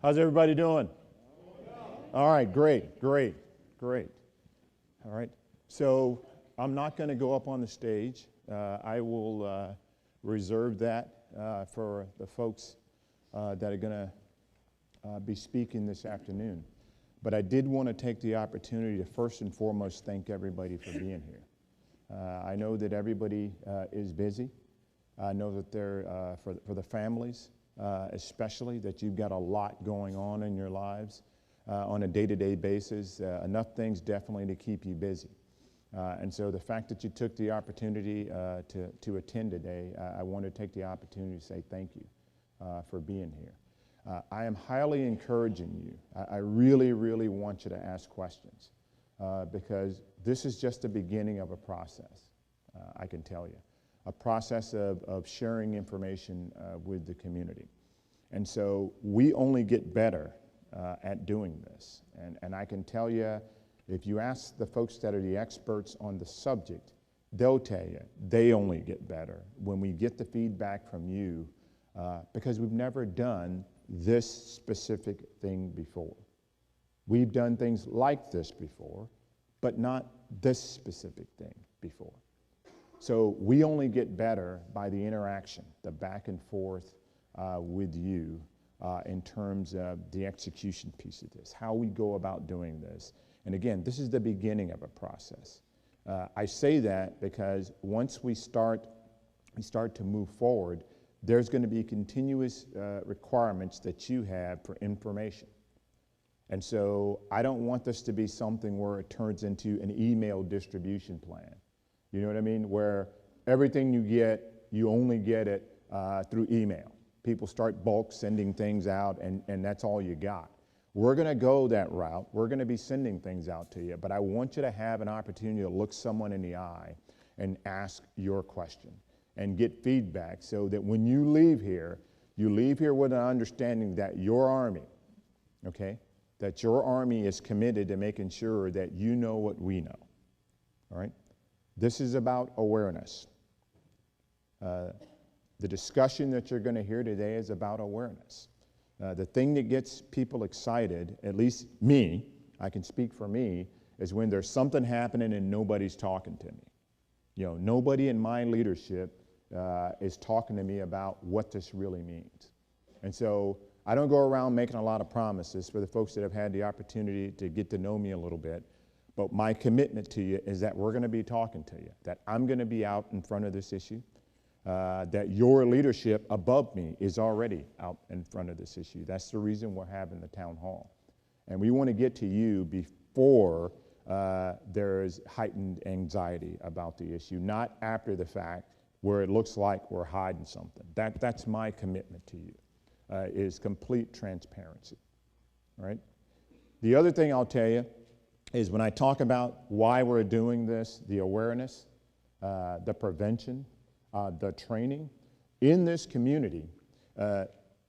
How's everybody doing? All right, great. All right, so I'm not going to go up on the stage. I will reserve that for the folks that are going to be speaking this afternoon. But I did want to take the opportunity to first and foremost thank everybody for being here. I know that everybody is busy. I know that they're, for the families especially, that you've got a lot going on in your lives on a day-to-day basis, enough things definitely to keep you busy. And so the fact that you took the opportunity to attend today, I want to take the opportunity to say thank you for being here. I am highly encouraging you. I really, really want you to ask questions because this is just the beginning of a process, I can tell you, a process of sharing information with the community. And so we only get better at doing this. And I can tell you, if you ask the folks that are the experts on the subject, they'll tell you they only get better when we get the feedback from you because we've never done this specific thing before. We've done things like this before, but not this specific thing before. So we only get better by the interaction, the back and forth with you in terms of the execution piece of this, how we go about doing this. And again, this is the beginning of a process. I say that because once we start to move forward, there's going to be continuous requirements that you have for information. And so I don't want this to be something where it turns into an email distribution plan. You know what I mean? Where everything you get, you only get it through email. People start bulk sending things out and that's all you got. We're going to go that route. We're going to be sending things out to you, but I want you to have an opportunity to look someone in the eye and ask your question and get feedback so that when you leave here with an understanding that your Army, okay, that your Army is committed to making sure that you know what we know, all right? This is about awareness. The discussion that you're going to hear today is about awareness. The thing that gets people excited, at least me, I can speak for me, is when there's something happening and nobody's talking to me. You know, nobody in my leadership is talking to me about what this really means. And so I don't go around making a lot of promises for the folks that have had the opportunity to get to know me a little bit. But my commitment to you is that we're going to be talking to you, that I'm going to be out in front of this issue, that your leadership above me is already out in front of this issue. That's the reason we're having the town hall. And we want to get to you before there's heightened anxiety about the issue, not after the fact where it looks like we're hiding something. That's my commitment to you, is complete transparency, all right? The other thing I'll tell you is when I talk about why we're doing this, the awareness, the prevention, the training, in this community,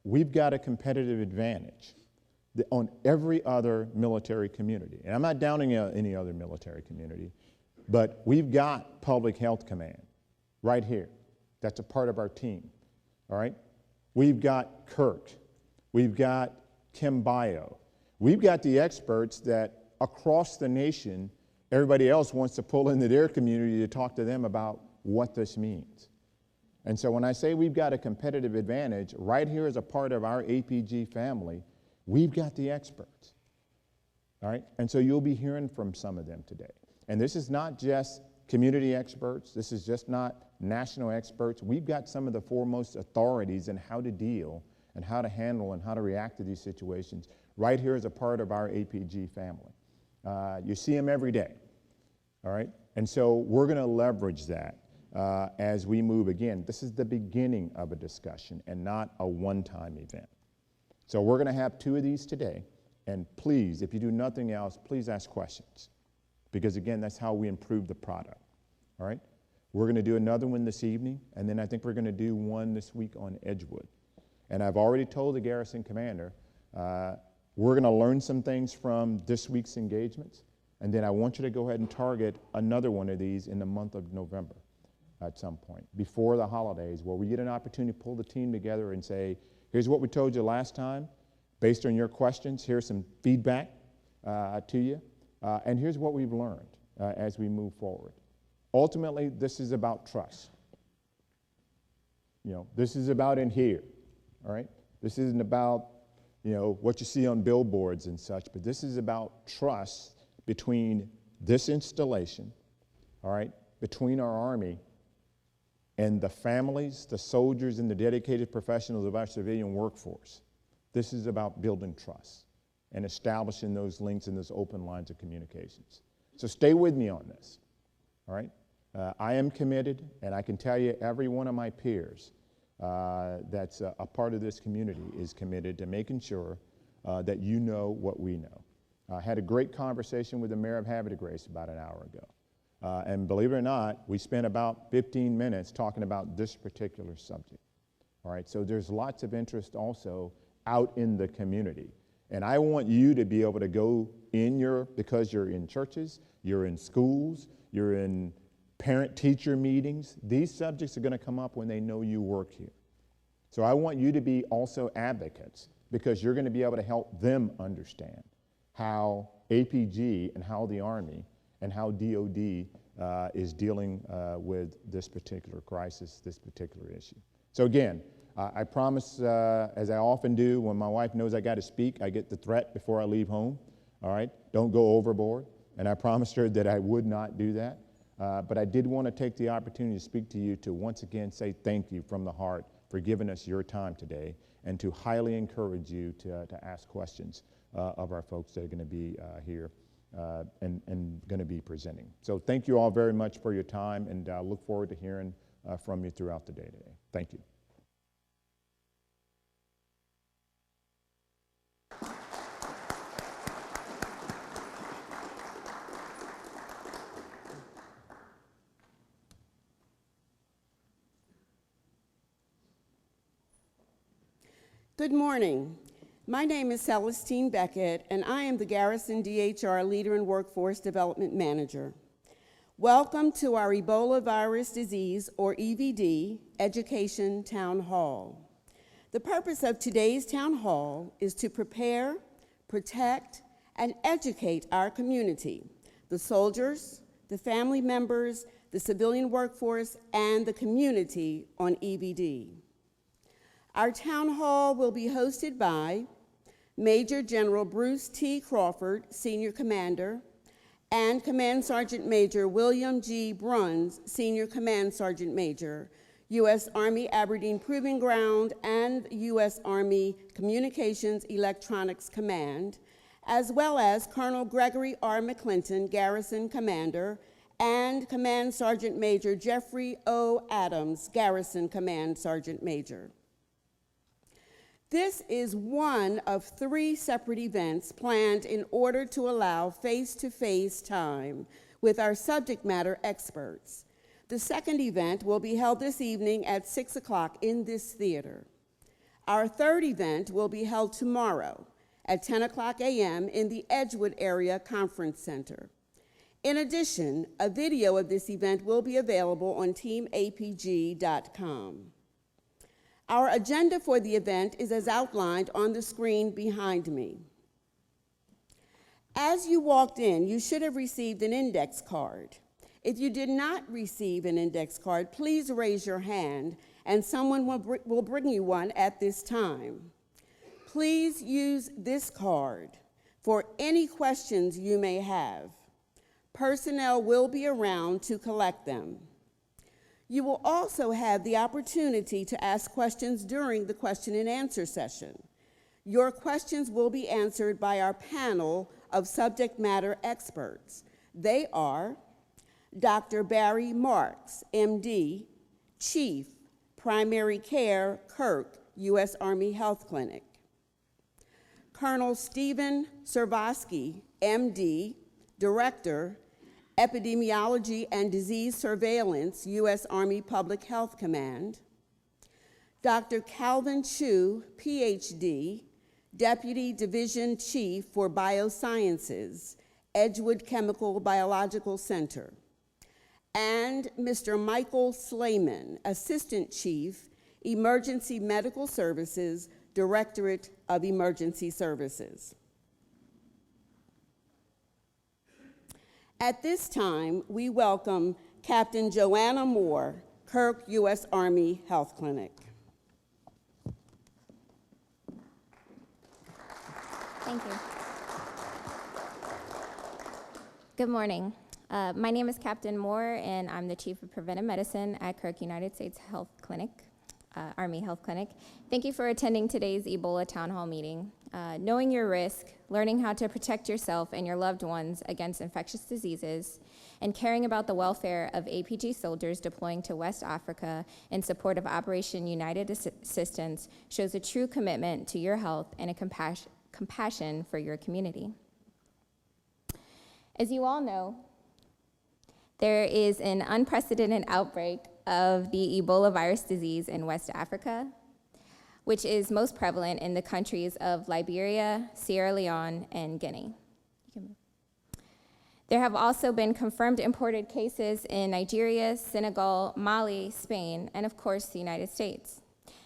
we've got a competitive advantage on every other military community. And I'm not downing any other military community, but we've got Public Health Command right here. That's a part of our team, all right? We've got Kirk. We've got Kim Bio. We've got the experts that across the nation, everybody else wants to pull into their community to talk to them about what this means. And so when I say we've got a competitive advantage, right here as a part of our APG family, we've got the experts, all right? And so you'll be hearing from some of them today. And this is not just community experts. This is just not national experts. We've got some of the foremost authorities in how to deal and how to handle and how to react to these situations right here as a part of our APG family. You see them every day, all right? And so we're going to leverage that as we move. Again, this is the beginning of a discussion and not a one-time event. So we're going to have 2 of these today. And please, if you do nothing else, please ask questions. Because again, that's how we improve the product, all right? We're going to do another one this evening, and then I think we're going to do one this week on Edgewood. And I've already told the garrison commander, we're going to learn some things from this week's engagements, and then I want you to go ahead and target another one of these in the month of November at some point, before the holidays, where we get an opportunity to pull the team together and say, here's what we told you last time, Based on your questions, here's some feedback to you. And here's what we've learned as we move forward. Ultimately, this is about trust. This is about in here, all right? This isn't about, what you see on billboards and such, but this is about trust between this installation, all right, between our Army and the families, the soldiers, and the dedicated professionals of our civilian workforce. This is about building trust and establishing those links and those open lines of communications. So stay with me on this, all right? I am committed, and I can tell you every one of my peers that's a part of this community is committed to making sure that you know what we know. I had a great conversation with the mayor of Havre de Grace about an hour ago. And believe it or not, we spent about 15 minutes talking about this particular subject. All right, so there's lots of interest also out in the community. And I want you to be able to go because you're in churches, you're in schools, you're in parent-teacher meetings. These subjects are going to come up when they know you work here. So I want you to be also advocates, because you're going to be able to help them understand how APG and how the Army and how DOD is dealing with this particular crisis, this particular issue. So again, I promise, as I often do, when my wife knows I got to speak, I get the threat before I leave home, all right? Don't go overboard. And I promised her that I would not do that. But I did want to take the opportunity to speak to you to once again say thank you from the heart for giving us your time today, and to highly encourage you to ask questions of our folks that are going to be here and going to be presenting. So thank you all very much for your time, and I look forward to hearing from you throughout the day today. Thank you. Good morning. My name is Celestine Beckett, and I am the Garrison DHR Leader and Workforce Development Manager. Welcome to our Ebola virus disease, or EVD, Education Town Hall. The purpose of today's Town Hall is to prepare, protect, and educate our community, the soldiers, the family members, the civilian workforce, and the community on EVD. Our town hall will be hosted by Major General Bruce T. Crawford, Senior Commander, and Command Sergeant Major William G. Bruns, Senior Command Sergeant Major, U.S. Army Aberdeen Proving Ground and U.S. Army Communications Electronics Command, as well as Colonel Gregory R. McClinton, Garrison Commander, and Command Sergeant Major Jeffrey O. Adams, Garrison Command Sergeant Major. This is one of 3 separate events planned in order to allow face-to-face time with our subject matter experts. The second event will be held this evening at 6 o'clock in this theater. Our third event will be held tomorrow at 10 o'clock a.m. in the Edgewood Area Conference Center. In addition, a video of this event will be available on teamapg.com. Our agenda for the event is as outlined on the screen behind me. As you walked in, you should have received an index card. If you did not receive an index card, please raise your hand and someone will bring you one at this time. Please use this card for any questions you may have. Personnel will be around to collect them. You will also have the opportunity to ask questions during the question and answer session. Your questions will be answered by our panel of subject matter experts. They are Dr. Barry Marks, MD, Chief, Primary Care, Kirk, U.S. Army Health Clinic. Colonel Stephen Servosky, MD, Director, Epidemiology and Disease Surveillance, U.S. Army Public Health Command. Dr. Calvin Chu, PhD, Deputy Division Chief for Biosciences, Edgewood Chemical Biological Center. And Mr. Michael Slayman, Assistant Chief, Emergency Medical Services, Directorate of Emergency Services. At this time, we welcome Captain Joanna Moore, Kirk U.S. Army Health Clinic. Thank you. Good morning. My name is Captain Moore, and I'm the Chief of Preventive Medicine at Kirk United States Health Clinic, Army Health Clinic. Thank you for attending today's Ebola Townhall meeting. Knowing your risk, learning how to protect yourself and your loved ones against infectious diseases, and caring about the welfare of APG soldiers deploying to West Africa in support of Operation United Assistance shows a true commitment to your health and a compassion for your community. As you all know, there is an unprecedented outbreak of the Ebola virus disease in West Africa, which is most prevalent in the countries of Liberia, Sierra Leone, and Guinea. There have also been confirmed imported cases in Nigeria, Senegal, Mali, Spain, and of course, the United States.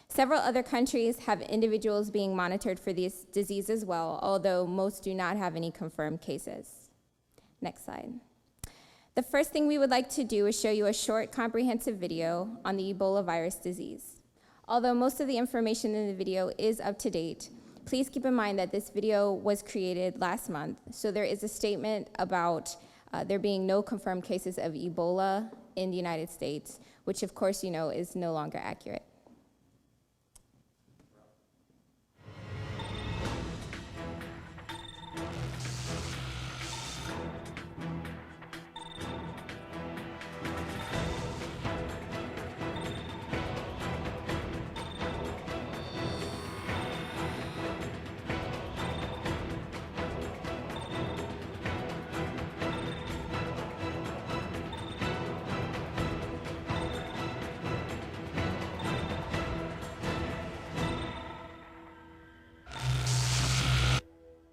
Several other countries have individuals being monitored for this disease as well, although most do not have any confirmed cases. Next slide. The first thing we would like to do is show you a short, comprehensive video on the Ebola virus disease. Although most of the information in the video is up to date, please keep in mind that this video was created last month, so there is a statement about there being no confirmed cases of Ebola in the United States, which of course you know is no longer accurate.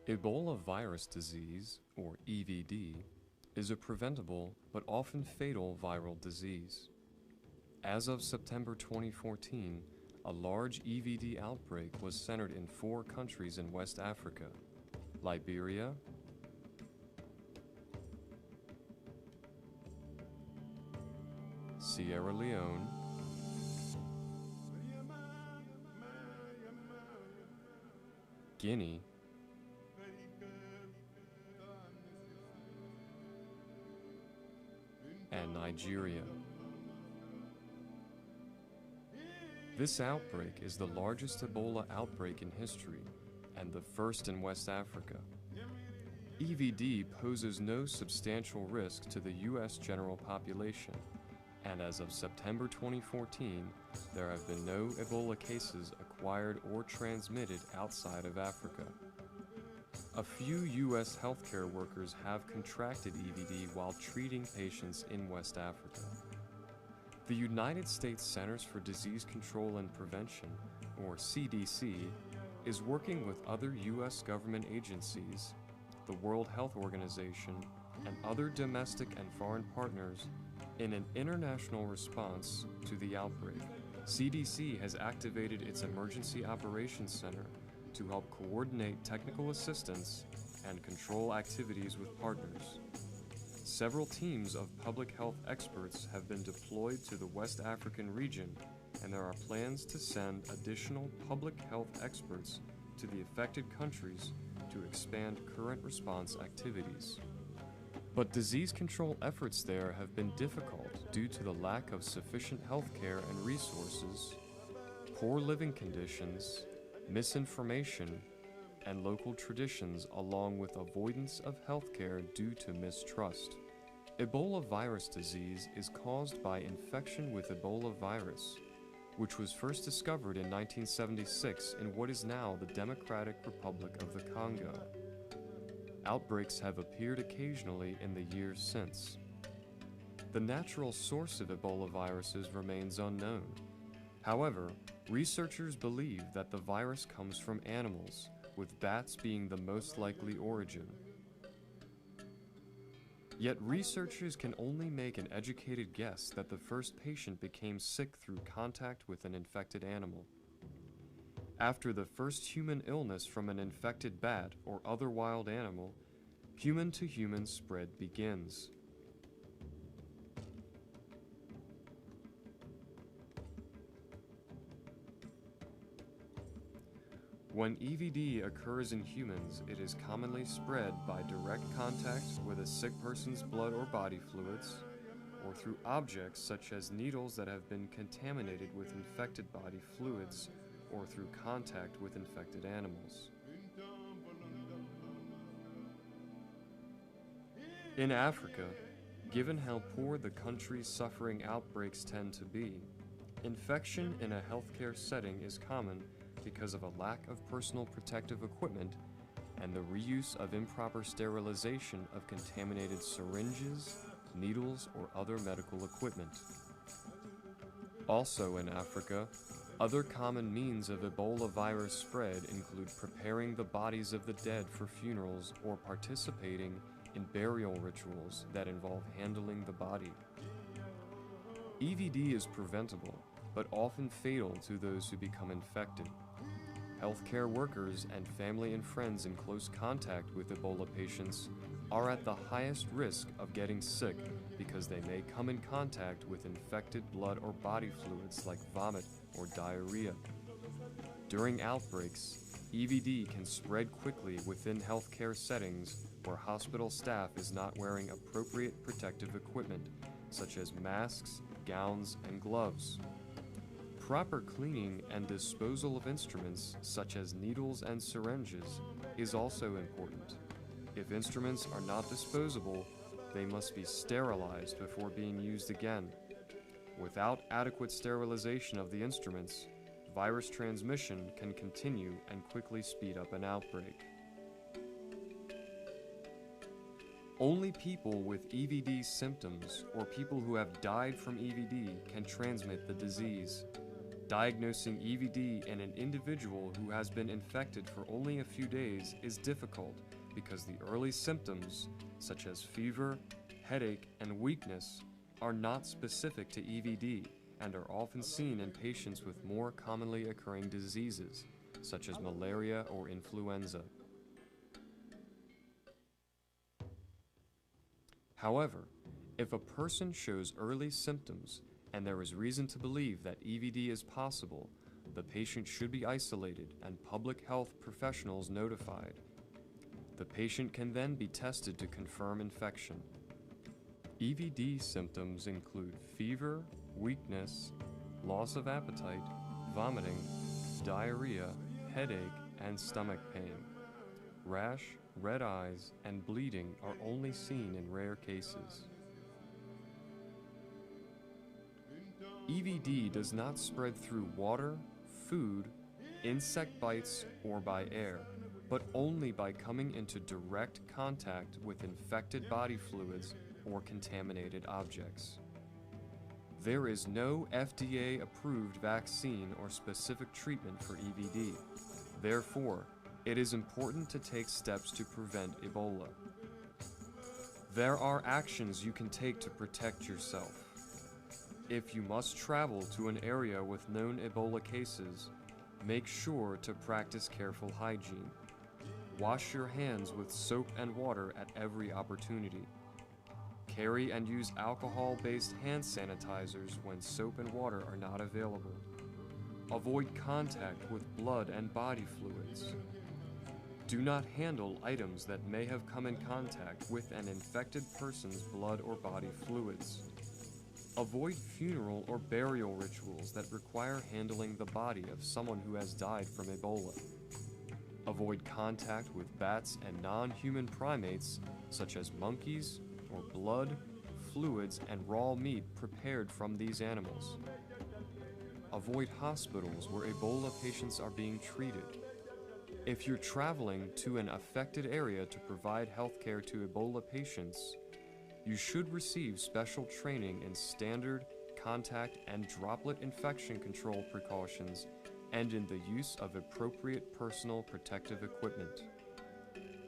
Ebola virus disease, or EVD, is a preventable but often fatal viral disease. As of September 2014, a large EVD outbreak was centered in 4 countries in West Africa: Liberia, Sierra Leone, Guinea, and Nigeria. This outbreak is the largest Ebola outbreak in history and the first in West Africa. EVD poses no substantial risk to the U.S. general population, and as of September 2014, there have been no Ebola cases acquired or transmitted outside of Africa. A few U.S. healthcare workers have contracted EVD while treating patients in West Africa. The United States Centers for Disease Control and Prevention, or CDC, is working with other U.S. government agencies, the World Health Organization, and other domestic and foreign partners in an international response to the outbreak. CDC has activated its Emergency Operations Center to help coordinate technical assistance and control activities with partners. Several teams of public health experts have been deployed to the West African region, and there are plans to send additional public health experts to the affected countries to expand current response activities. But disease control efforts there have been difficult due to the lack of sufficient health care and resources, poor living conditions, misinformation, and local traditions, along with avoidance of healthcare due to mistrust. Ebola virus disease is caused by infection with Ebola virus, which was first discovered in 1976 in what is now the Democratic Republic of the Congo. Outbreaks have appeared occasionally in the years since. The natural source of Ebola viruses remains unknown. However, researchers believe that the virus comes from animals, with bats being the most likely origin. Yet researchers can only make an educated guess that the first patient became sick through contact with an infected animal. After the first human illness from an infected bat or other wild animal, human-to-human spread begins. When EVD occurs in humans, it is commonly spread by direct contact with a sick person's blood or body fluids, or through objects such as needles that have been contaminated with infected body fluids, or through contact with infected animals. In Africa, given how poor the country's suffering outbreaks tend to be, infection in a healthcare setting is common because of a lack of personal protective equipment and the reuse of improper sterilization of contaminated syringes, needles, or other medical equipment. Also in Africa, other common means of Ebola virus spread include preparing the bodies of the dead for funerals or participating in burial rituals that involve handling the body. EVD is preventable, but often fatal to those who become infected. Healthcare workers and family and friends in close contact with Ebola patients are at the highest risk of getting sick because they may come in contact with infected blood or body fluids like vomit or diarrhea. During outbreaks, EVD can spread quickly within healthcare settings where hospital staff is not wearing appropriate protective equipment, such as masks, gowns, and gloves. Proper cleaning and disposal of instruments, such as needles and syringes, is also important. If instruments are not disposable, they must be sterilized before being used again. Without adequate sterilization of the instruments, virus transmission can continue and quickly speed up an outbreak. Only people with EVD symptoms or people who have died from EVD can transmit the disease. Diagnosing EVD in an individual who has been infected for only a few days is difficult because the early symptoms, such as fever, headache, and weakness, are not specific to EVD and are often seen in patients with more commonly occurring diseases, such as malaria or influenza. However, if a person shows early symptoms and there is reason to believe that EVD is possible, the patient should be isolated and public health professionals notified. The patient can then be tested to confirm infection. EVD symptoms include fever, weakness, loss of appetite, vomiting, diarrhea, headache, and stomach pain. Rash, red eyes, and bleeding are only seen in rare cases. EVD does not spread through water, food, insect bites, or by air, but only by coming into direct contact with infected body fluids or contaminated objects. There is no FDA-approved vaccine or specific treatment for EVD. Therefore, it is important to take steps to prevent Ebola. There are actions you can take to protect yourself. If you must travel to an area with known Ebola cases, make sure to practice careful hygiene. Wash your hands with soap and water at every opportunity. Carry and use alcohol-based hand sanitizers when soap and water are not available. Avoid contact with blood and body fluids. Do not handle items that may have come in contact with an infected person's blood or body fluids. Avoid funeral or burial rituals that require handling the body of someone who has died from Ebola. Avoid contact with bats and non-human primates, such as monkeys, or blood, fluids, and raw meat prepared from these animals. Avoid hospitals where Ebola patients are being treated. If you're traveling to an affected area to provide healthcare to Ebola patients, you should receive special training in standard, contact, and droplet infection control precautions and in the use of appropriate personal protective equipment.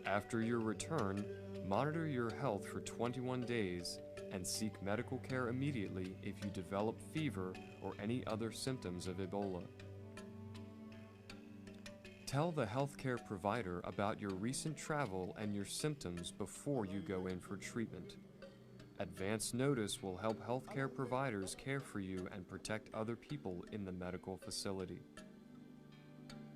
After your return, monitor your health for 21 days and seek medical care immediately if you develop fever or any other symptoms of Ebola. Tell the healthcare provider about your recent travel and your symptoms before you go in for treatment. Advance notice will help healthcare providers care for you and protect other people in the medical facility.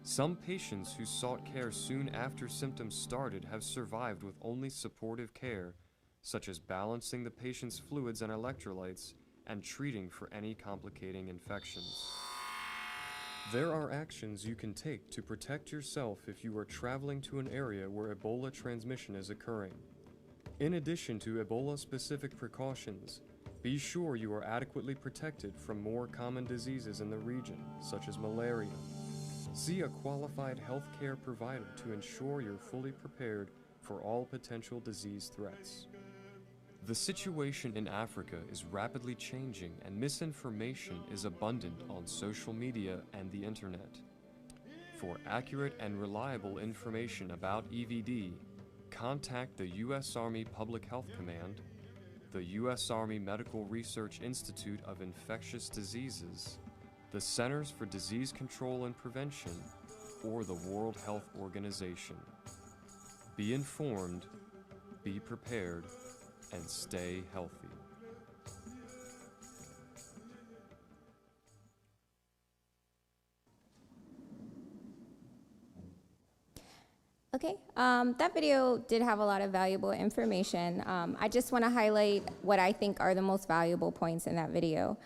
Some patients who sought care soon after symptoms started have survived with only supportive care, such as balancing the patient's fluids and electrolytes and treating for any complicating infections. There are actions you can take to protect yourself if you are traveling to an area where Ebola transmission is occurring. In addition to Ebola-specific precautions, be sure you are adequately protected from more common diseases in the region, such as malaria. See a qualified healthcare provider to ensure you're fully prepared for all potential disease threats. The situation in Africa is rapidly changing and misinformation is abundant on social media and the internet. For accurate and reliable information about EVD, contact the U.S. Army Public Health Command, the U.S. Army Medical Research Institute of Infectious Diseases, the Centers for Disease Control and Prevention, or the World Health Organization. Be informed, be prepared, and stay healthy. Okay, that video did have a lot of valuable information. I just want to highlight what I think are the most valuable points in that video.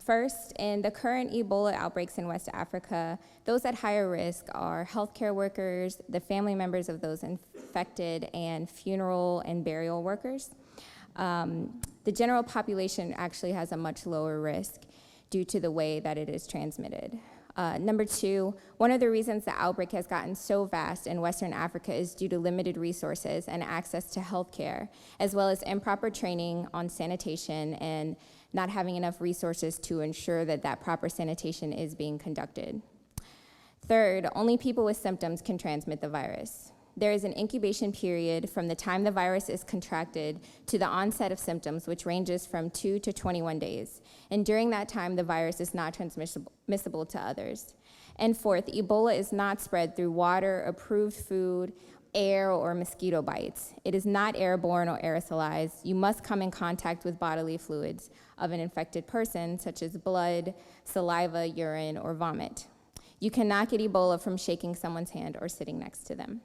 First, in the current Ebola outbreaks in West Africa, those at higher risk are healthcare workers, the family members of those infected, and funeral and burial workers. The general population actually has a much lower risk due to the way that it is transmitted. Number two, one of the reasons the outbreak has gotten so vast in Western Africa is due to limited resources and access to healthcare, as well as improper training on sanitation and not having enough resources to ensure that that proper sanitation is being conducted. Third, only people with symptoms can transmit the virus. There is an incubation period from the time the virus is contracted to the onset of symptoms, which ranges from 2 to 21 days. And during that time, the virus is not transmissible to others. And fourth, Ebola is not spread through water, approved food, air, or mosquito bites. It is not airborne or aerosolized. You must come in contact with bodily fluids of an infected person, such as blood, saliva, urine, or vomit. You cannot get Ebola from shaking someone's hand or sitting next to them.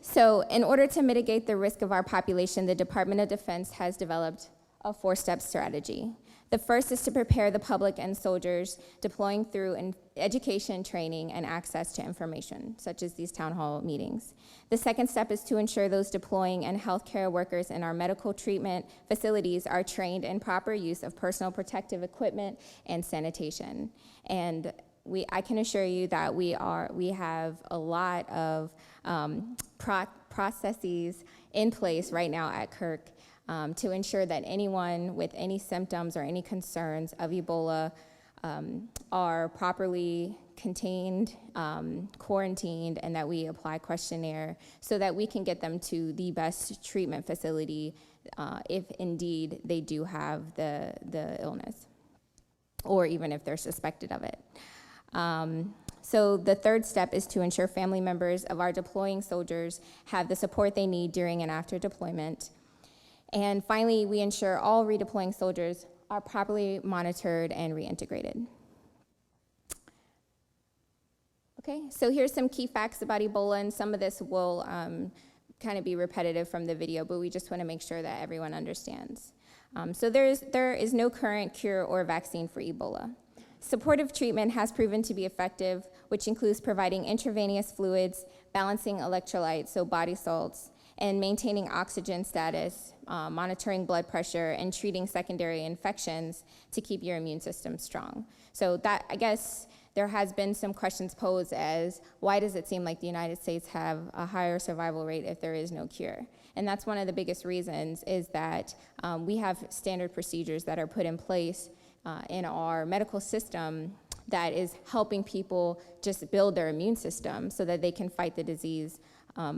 So in order to mitigate the risk of our population, the Department of Defense has developed a 4-step strategy. The first is to prepare the public and soldiers deploying through education, training, and access to information, such as these town hall meetings. The second step is to ensure those deploying and healthcare workers in our medical treatment facilities are trained in proper use of personal protective equipment and sanitation. And I can assure you that we have a lot of processes in place right now at Kirk to ensure that anyone with any symptoms or any concerns of Ebola are properly contained, quarantined, and that we apply questionnaire so that we can get them to the best treatment facility if indeed they do have the illness, or even if they're suspected of it. So the third step is to ensure family members of our deploying soldiers have the support they need during and after deployment. And finally, we ensure all redeploying soldiers are properly monitored and reintegrated. Okay, so here's some key facts about Ebola, and some of this will kind of be repetitive from the video, but we just want to make sure that everyone understands. So there is no current cure or vaccine for Ebola. Supportive treatment has proven to be effective, which includes providing intravenous fluids, balancing electrolytes, so body salts, and maintaining oxygen status, monitoring blood pressure, and treating secondary infections to keep your immune system strong. So that, I guess, there has been some questions posed as, why does it seem like the United States have a higher survival rate if there is no cure? And that's one of the biggest reasons, is that we have standard procedures that are put in place in our medical system that is helping people just build their immune system so that they can fight the disease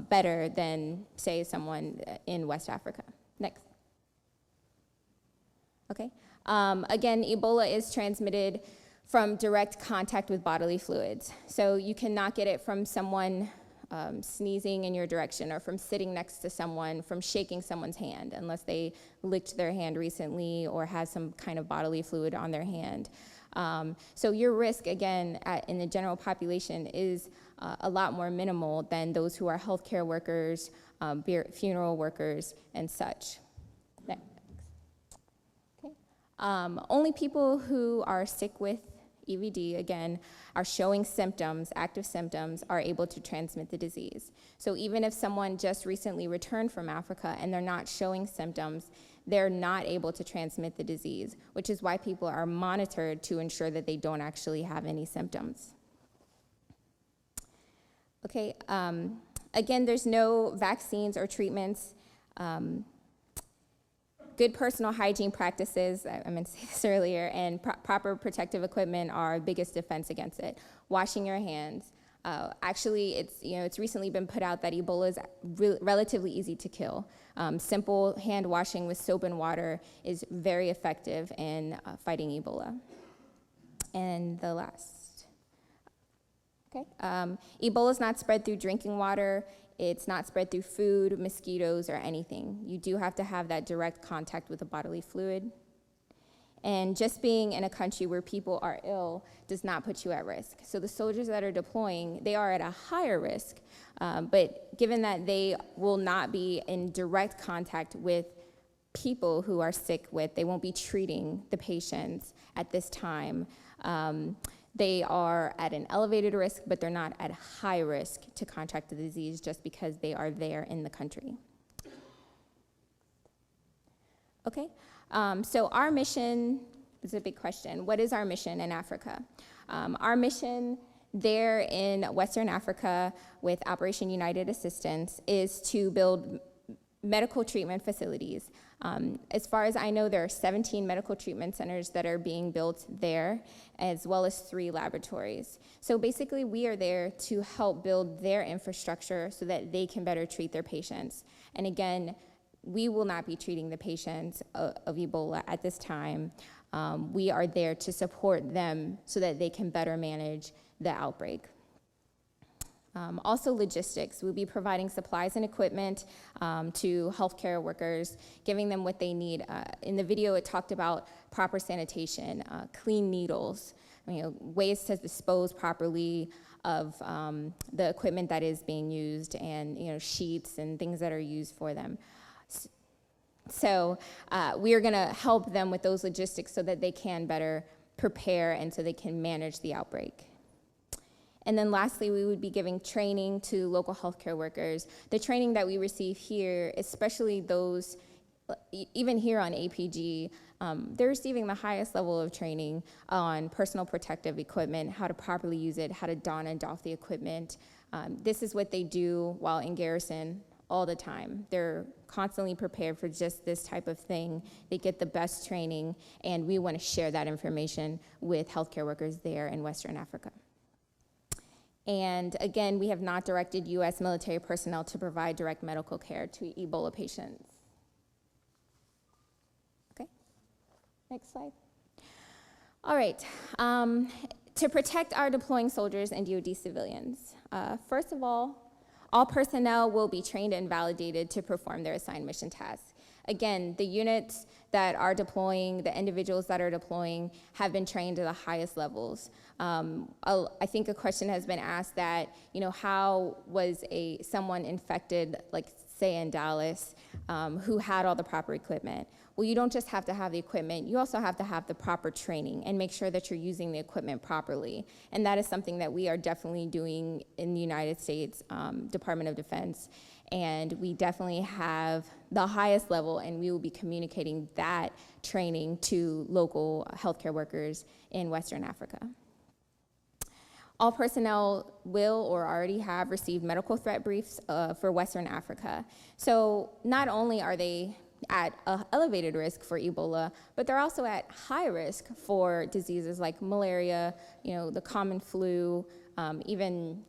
better than, say, someone in West Africa. Next. Okay. Again, Ebola is transmitted from direct contact with bodily fluids. So you cannot get it from someone sneezing in your direction, or from sitting next to someone, from shaking someone's hand, unless they licked their hand recently or has some kind of bodily fluid on their hand. So your risk, again, in the general population is a lot more minimal than those who are healthcare workers, funeral workers, and such. Next. Okay. Only people who are sick with EVD, again, are showing symptoms, active symptoms, are able to transmit the disease. So even if someone just recently returned from Africa and they're not showing symptoms, they're not able to transmit the disease, which is why people are monitored to ensure that they don't actually have any symptoms. Okay, again, there's no vaccines or treatments. Good personal hygiene practices, I meant to say this earlier, and proper protective equipment are biggest defense against it. Washing your hands. Actually, it's recently been put out that Ebola is relatively easy to kill. Simple hand washing with soap and water is very effective in fighting Ebola. And the last. Okay. Ebola is not spread through drinking water. It's not spread through food, mosquitoes, or anything. You do have to have that direct contact with a bodily fluid. And just being in a country where people are ill does not put you at risk. So the soldiers that are deploying, they are at a higher risk, but given that they will not be in direct contact with people who are sick with, they won't be treating the patients at this time. They are at an elevated risk, but they're not at high risk to contract the disease just because they are there in the country. Okay, so our mission is a big question. What is our mission in Africa? Our mission there in Western Africa with Operation United Assistance is to build medical treatment facilities. As far as I know, there are 17 medical treatment centers that are being built there, as well as 3 laboratories. So basically, we are there to help build their infrastructure so that they can better treat their patients. And again, we will not be treating the patients of Ebola at this time. We are there to support them so that they can better manage the outbreak. Also logistics. We'll be providing supplies and equipment to healthcare workers, giving them what they need. In the video, it talked about proper sanitation, clean needles, ways to dispose properly of the equipment that is being used, and sheets and things that are used for them. So we are going to help them with those logistics so that they can better prepare and so they can manage the outbreak. And then lastly, we would be giving training to local healthcare workers. The training that we receive here, especially those, even here on APG, they're receiving the highest level of training on personal protective equipment, how to properly use it, how to don and doff the equipment. This is what they do while in garrison all the time. They're constantly prepared for just this type of thing. They get the best training, and we want to share that information with healthcare workers there in Western Africa. And again, we have not directed U.S. military personnel to provide direct medical care to Ebola patients. Okay, next slide. All right, to protect our deploying soldiers and DoD civilians. First of all personnel will be trained and validated to perform their assigned mission tasks. Again, the units that are deploying, the individuals that are deploying have been trained to the highest levels. I think a question has been asked that, how was someone infected, like say in Dallas, who had all the proper equipment? Well, you don't just have to have the equipment, you also have to have the proper training and make sure that you're using the equipment properly. And that is something that we are definitely doing in the United States Department of Defense. And we definitely have the highest level, and we will be communicating that training to local healthcare workers in Western Africa. All personnel will or already have received medical threat briefs for Western Africa. So not only are they at an elevated risk for Ebola, but they're also at high risk for diseases like malaria, the common flu, even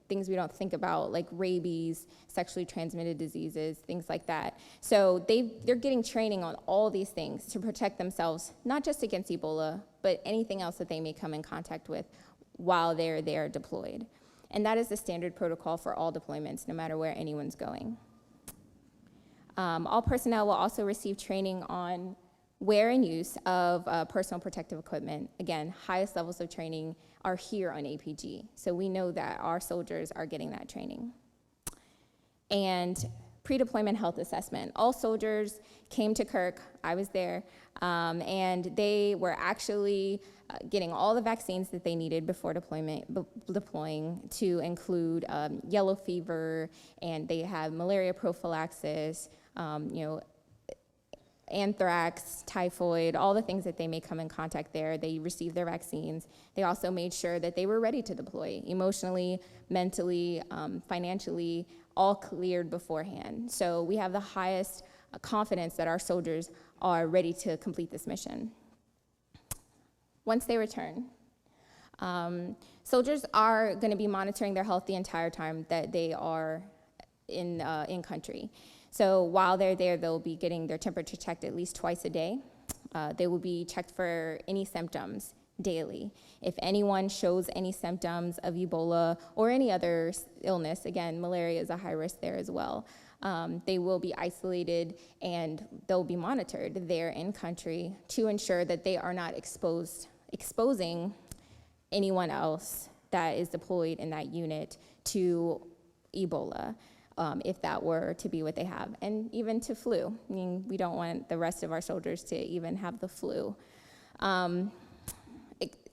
things we don't think about like rabies, sexually transmitted diseases, things like that. So they're getting training on all these things to protect themselves, not just against Ebola, but anything else that they may come in contact with while they're there deployed. And that is the standard protocol for all deployments, no matter where anyone's going. All personnel will also receive training on wear and use of personal protective equipment. Again, highest levels of training are here on APG. So we know that our soldiers are getting that training. And pre-deployment health assessment. All soldiers came to Kirk, I was there, and they were actually getting all the vaccines that they needed before deploying to include yellow fever, and they have malaria prophylaxis, anthrax, typhoid, all the things that they may come in contact there. They received their vaccines. They also made sure that they were ready to deploy, emotionally, mentally, financially, all cleared beforehand. So we have the highest confidence that our soldiers are ready to complete this mission. Once they return, soldiers are going to be monitoring their health the entire time that they are in country. So while they're there, they'll be getting their temperature checked at least twice a day. They will be checked for any symptoms daily. If anyone shows any symptoms of Ebola or any other illness, again, malaria is a high risk there as well, they will be isolated and they'll be monitored there in country to ensure that they are not exposing anyone else that is deployed in that unit to Ebola. If that were to be what they have, and even to flu. I mean, we don't want the rest of our soldiers to even have the flu.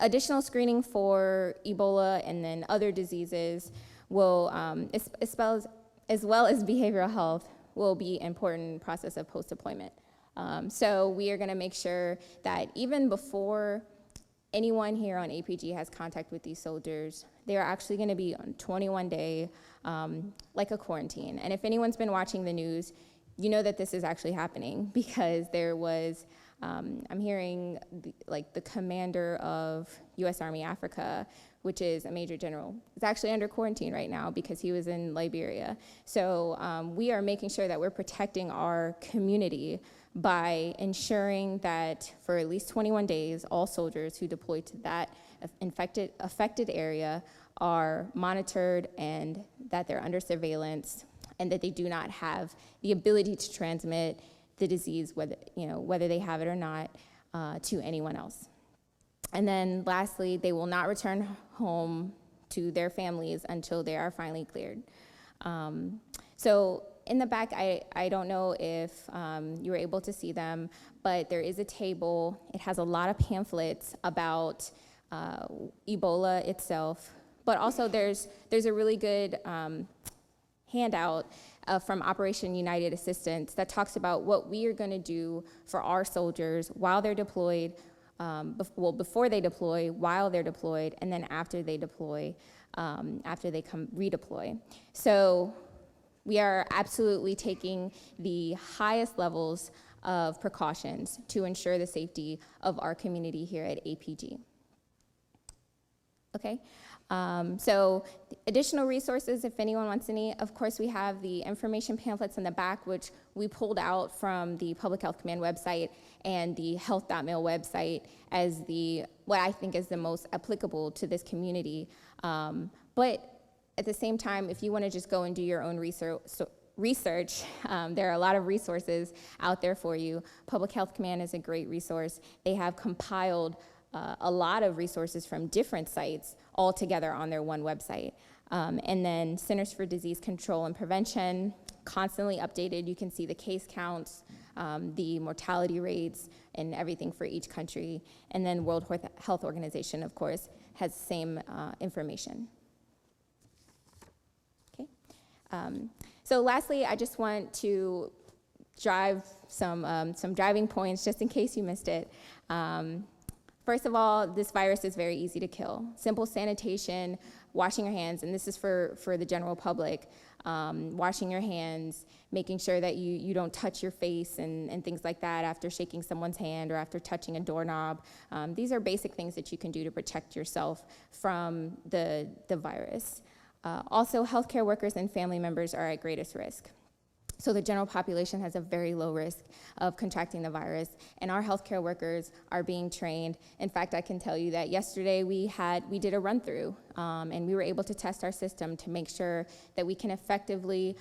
Additional screening for Ebola and then other diseases will, as well as behavioral health, will be an important process of post-deployment. So we are gonna make sure that even before anyone here on APG has contact with these soldiers, they are actually gonna be on 21-day, like a quarantine. And if anyone's been watching the news, you know that this is actually happening because there was, I'm hearing the commander of US Army Africa, which is a major general, is actually under quarantine right now because he was in Liberia. So we are making sure that we're protecting our community by ensuring that for at least 21 days, all soldiers who deploy to that affected area are monitored and that they're under surveillance and that they do not have the ability to transmit the disease, whether they have it or not, to anyone else. And then lastly, they will not return home to their families until they are finally cleared. So in the back, I don't know if you were able to see them, but there is a table. It has a lot of pamphlets about Ebola itself, but also there's a really good handout from Operation United Assistance that talks about what we are going to do for our soldiers while they're deployed, before they deploy, while they're deployed, and then after they deploy, after they come redeploy. So we are absolutely taking the highest levels of precautions to ensure the safety of our community here at APG. Okay, so additional resources, if anyone wants any, of course we have the information pamphlets in the back, which we pulled out from the Public Health Command website and the health.mil website as what I think is the most applicable to this community. But at the same time, if you want to just go and do your own research, there are a lot of resources out there for you. Public Health Command is a great resource. They have compiled a lot of resources from different sites all together on their one website. And then Centers for Disease Control and Prevention, constantly updated. You can see the case counts, the mortality rates, and everything for each country. And then World Health Organization, of course, has the same information. Okay. So lastly, I just want to drive some driving points just in case you missed it. First of all, this virus is very easy to kill. Simple sanitation, washing your hands, and this is for the general public. washing your hands, making sure that you don't touch your face and things like that after shaking someone's hand or after touching a doorknob. These are basic things that you can do to protect yourself from the virus. Also, healthcare workers and family members are at greatest risk. So the general population has a very low risk of contracting the virus, and our healthcare workers are being trained. In fact, I can tell you that yesterday we did a run-through, and we were able to test our system to make sure that we can effectively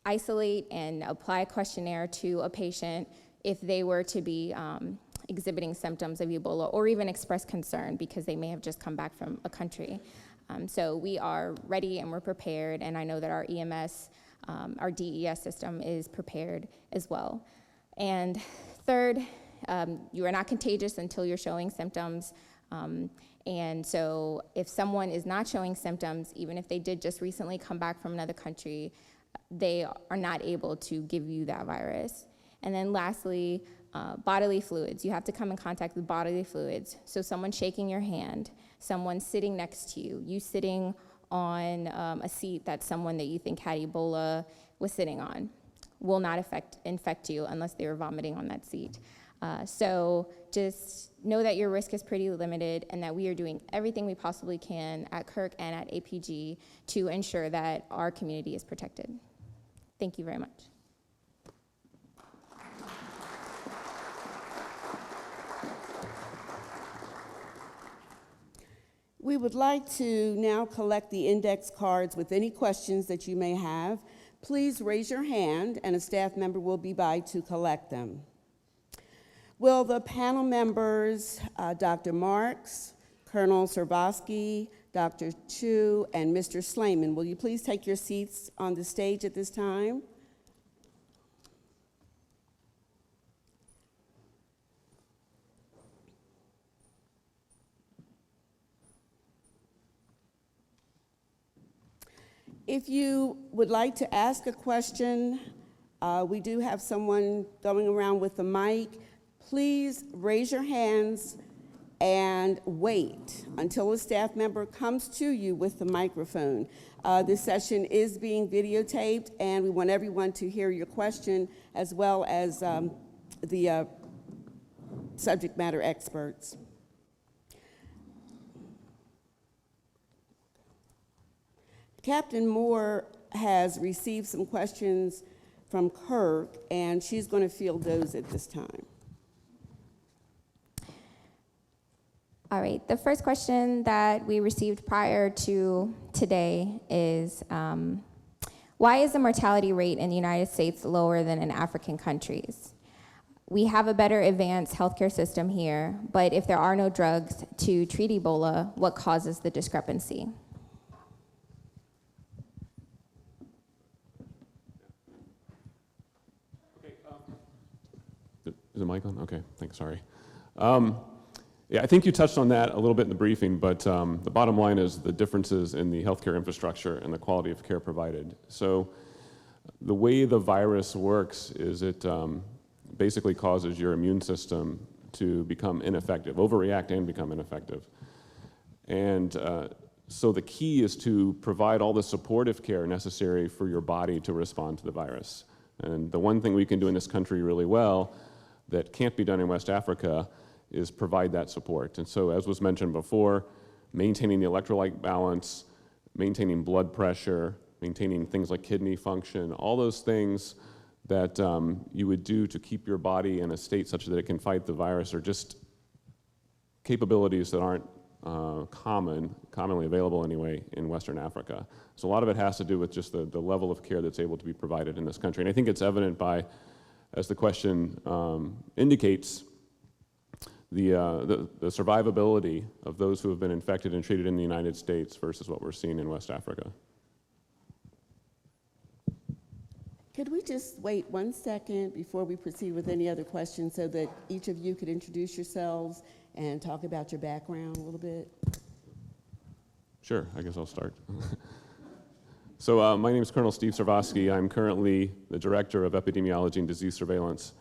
isolate and apply a questionnaire to a patient if they were to be exhibiting symptoms of Ebola or even express concern because they may have just come back from a country. So we are ready and we're prepared, and I know that our EMS, our DES system is prepared as well. And third, you are not contagious until you're showing symptoms. And so if someone is not showing symptoms, even if they did just recently come back from another country, they are not able to give you that virus. And then lastly, bodily fluids. You have to come in contact with bodily fluids. So someone shaking your hand, someone sitting next to you, you sitting on a seat that someone that you think had Ebola was sitting on will not infect you unless they were vomiting on that seat. So just know that your risk is pretty limited and that we are doing everything we possibly can at Kirk and at APG to ensure that our community is protected. Thank you very much. We would like to now collect the index cards with any questions that you may have. Please raise your hand and a staff member will be by to collect them. Will the panel members, Dr. Marks, Colonel Servosky, Dr. Chu, and Mr. Slayman, will you please take your seats on the stage at this time? If you would like to ask a question, we do have someone going around with the mic. Please raise your hands and wait until a staff member comes to you with the microphone. This session is being videotaped, and we want everyone to hear your question as well as the subject matter experts. Captain Moore has received some questions from Kirk, and she's going to field those at this time. All right, the first question that we received prior to today is, why is the mortality rate in the United States lower than in African countries? We have a better advanced healthcare system here, but if there are no drugs to treat Ebola, what causes the discrepancy? Is the mic on? Okay, thanks, sorry. Yeah, I think you touched on that a little bit in the briefing, but the bottom line is the differences in the healthcare infrastructure and the quality of care provided. So the way the virus works is it basically causes your immune system to become ineffective, overreact and become ineffective. And so the key is to provide all the supportive care necessary for your body to respond to the virus. And the one thing we can do in this country really well that can't be done in West Africa is provide that support. And so, as was mentioned before, maintaining the electrolyte balance, maintaining blood pressure, maintaining things like kidney function, all those things that you would do to keep your body in a state such that it can fight the virus are just capabilities that aren't commonly available anyway in Western Africa. So a lot of it has to do with just the level of care that's able to be provided in this country. And I think it's evident by, as the question indicates, the survivability of those who have been infected and treated in the United States versus what we're seeing in West Africa. Could we just wait 1 second before we proceed with any other questions so that each of you could introduce yourselves and talk about your background a little bit? Sure, I guess I'll start. So my name is Colonel Steve Servosky. I'm currently the Director of Epidemiology and Disease Surveillance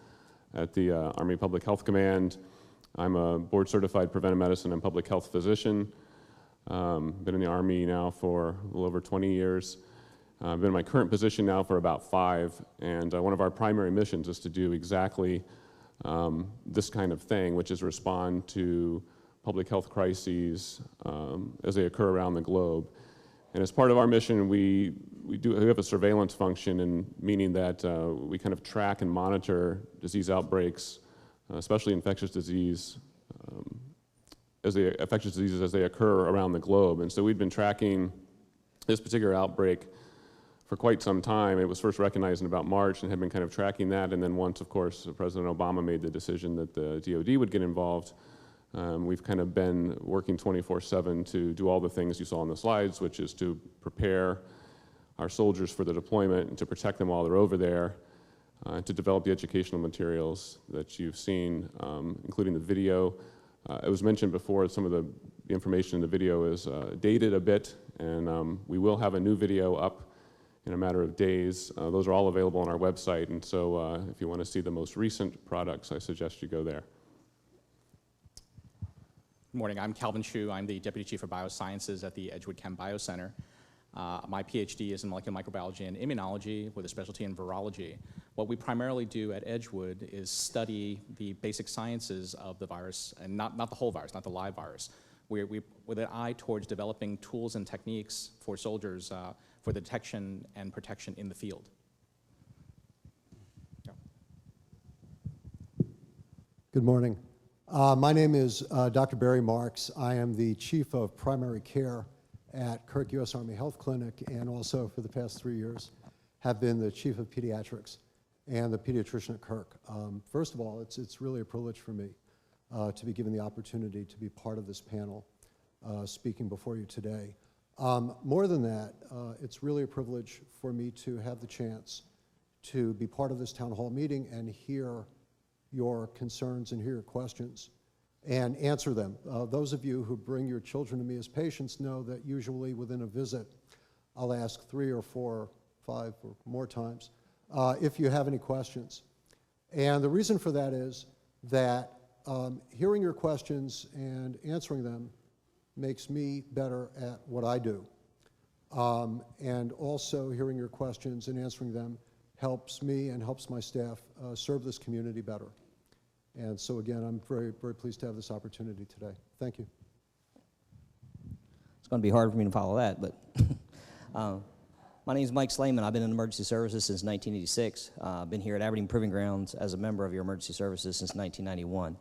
at the Army Public Health Command. I'm a board-certified preventive medicine and public health physician. Been in the Army now for a little over 20 years. I've been in my current position now for about 5, and one of our primary missions is to do exactly this kind of thing, which is respond to public health crises as they occur around the globe. And as part of our mission, we have a surveillance function, and meaning that we kind of track and monitor disease outbreaks, especially infectious diseases as they occur around the globe. And so we've been tracking this particular outbreak for quite some time. It was first recognized in about March and had been kind of tracking that. And then once, of course, President Obama made the decision that the DoD would get involved, we've kind of been working 24/7 to do all the things you saw on the slides, which is to prepare our soldiers for the deployment and to protect them while they're over there, to develop the educational materials that you've seen, including the video. It was mentioned before, some of the information in the video is dated a bit, and we will have a new video up in a matter of days. Those are all available on our website, and so if you want to see the most recent products, I suggest you go there. Good morning, I'm Calvin Chu. I'm the Deputy Chief of Biosciences at the Edgewood Chem Biocenter. My PhD is in molecular microbiology and immunology with a specialty in virology. What we primarily do at Edgewood is study the basic sciences of the virus, and not the whole virus, not the live virus. With an eye towards developing tools and techniques for soldiers for the detection and protection in the field. Yeah. Good morning. My name is Dr. Barry Marks. I am the Chief of Primary Care at Kirk U.S. Army Health Clinic, and also for the past 3 years have been the Chief of Pediatrics and the pediatrician at Kirk. First of all, it's really a privilege for me to be given the opportunity to be part of this panel speaking before you today. More than that, it's really a privilege for me to have the chance to be part of this town hall meeting and hear your concerns and hear your questions and answer them. Those of you who bring your children to me as patients know that usually within a visit, I'll ask 3 or 4 or 5 or more times if you have any questions. And the reason for that is that hearing your questions and answering them makes me better at what I do. And also hearing your questions and answering them helps me and helps my staff serve this community better. And so again, I'm very, very pleased to have this opportunity today. Thank you. It's going to be hard for me to follow that, but my name is Mike Slayman. I've been in emergency services since 1986. I've been here at Aberdeen Proving Grounds as a member of your emergency services since 1991.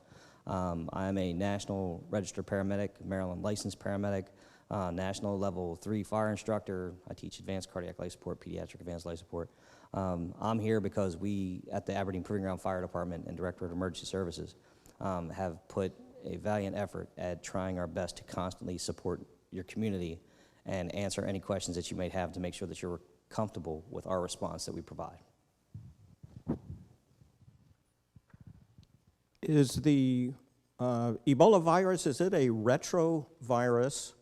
I am a national registered paramedic, Maryland licensed paramedic, national level 3 fire instructor. I teach advanced cardiac life support, pediatric advanced life support. I'm here because we at the Aberdeen Proving Ground Fire Department and Directorate of Emergency Services have put a valiant effort at trying our best to constantly support your community and answer any questions that you may have to make sure that you're comfortable with our response that we provide. Is the Ebola virus, is it a retrovirus?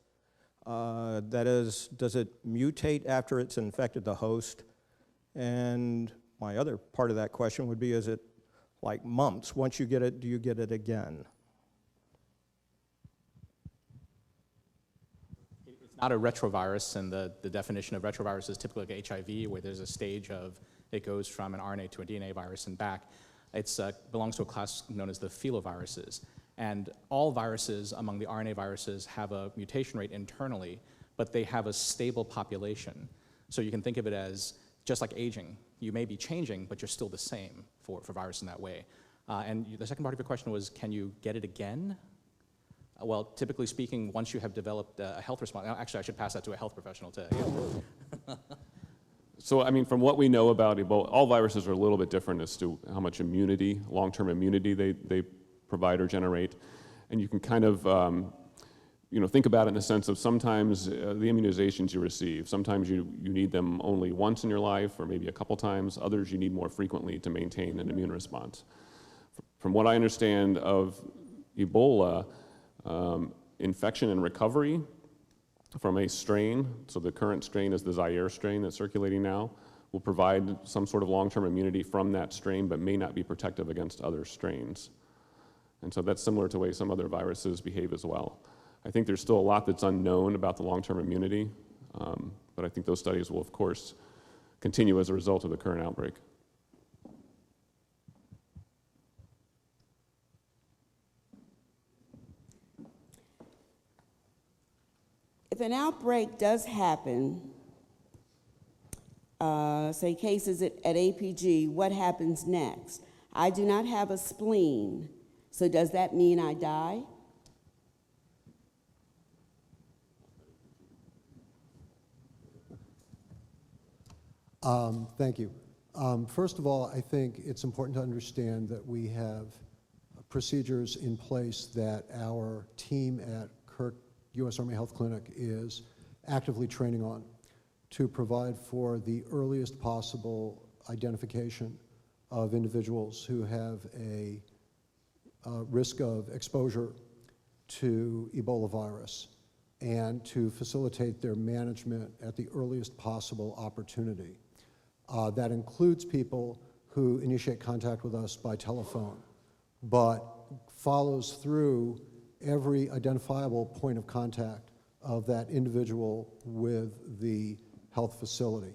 That is, does it mutate after it's infected the host? And my other part of that question would be, is it like mumps? Once you get it, do you get it again? It's not a retrovirus, and the definition of retrovirus is typically like HIV, where there's a stage of it goes from an RNA to a DNA virus and back. It belongs to a class known as the filoviruses. And all viruses among the RNA viruses have a mutation rate internally, but they have a stable population. So you can think of it as just like aging. You may be changing, but you're still the same for virus in that way. And the second part of your question was, can you get it again? Well, typically speaking, once you have developed a health response, actually I should pass that to a health professional to So, I mean, from what we know about Ebola, all viruses are a little bit different as to how much immunity, long-term immunity they provide or generate. And you can kind of, think about it in the sense of sometimes the immunizations you receive, sometimes you need them only once in your life or maybe a couple times. Others you need more frequently to maintain an immune response. From what I understand of Ebola, infection and recovery from a strain, so the current strain is the Zaire strain that's circulating now, will provide some sort of long-term immunity from that strain, but may not be protective against other strains. And so that's similar to the way some other viruses behave as well. I think there's still a lot that's unknown about the long-term immunity, but I think those studies will, of course, continue as a result of the current outbreak. If an outbreak does happen, say cases at APG, what happens next? I do not have a spleen, so does that mean I die? Thank you. First of all, I think it's important to understand that we have procedures in place that our team at Kirk U.S. Army Health Clinic is actively training on to provide for the earliest possible identification of individuals who have a risk of exposure to Ebola virus and to facilitate their management at the earliest possible opportunity. That includes people who initiate contact with us by telephone, but follows through every identifiable point of contact of that individual with the health facility.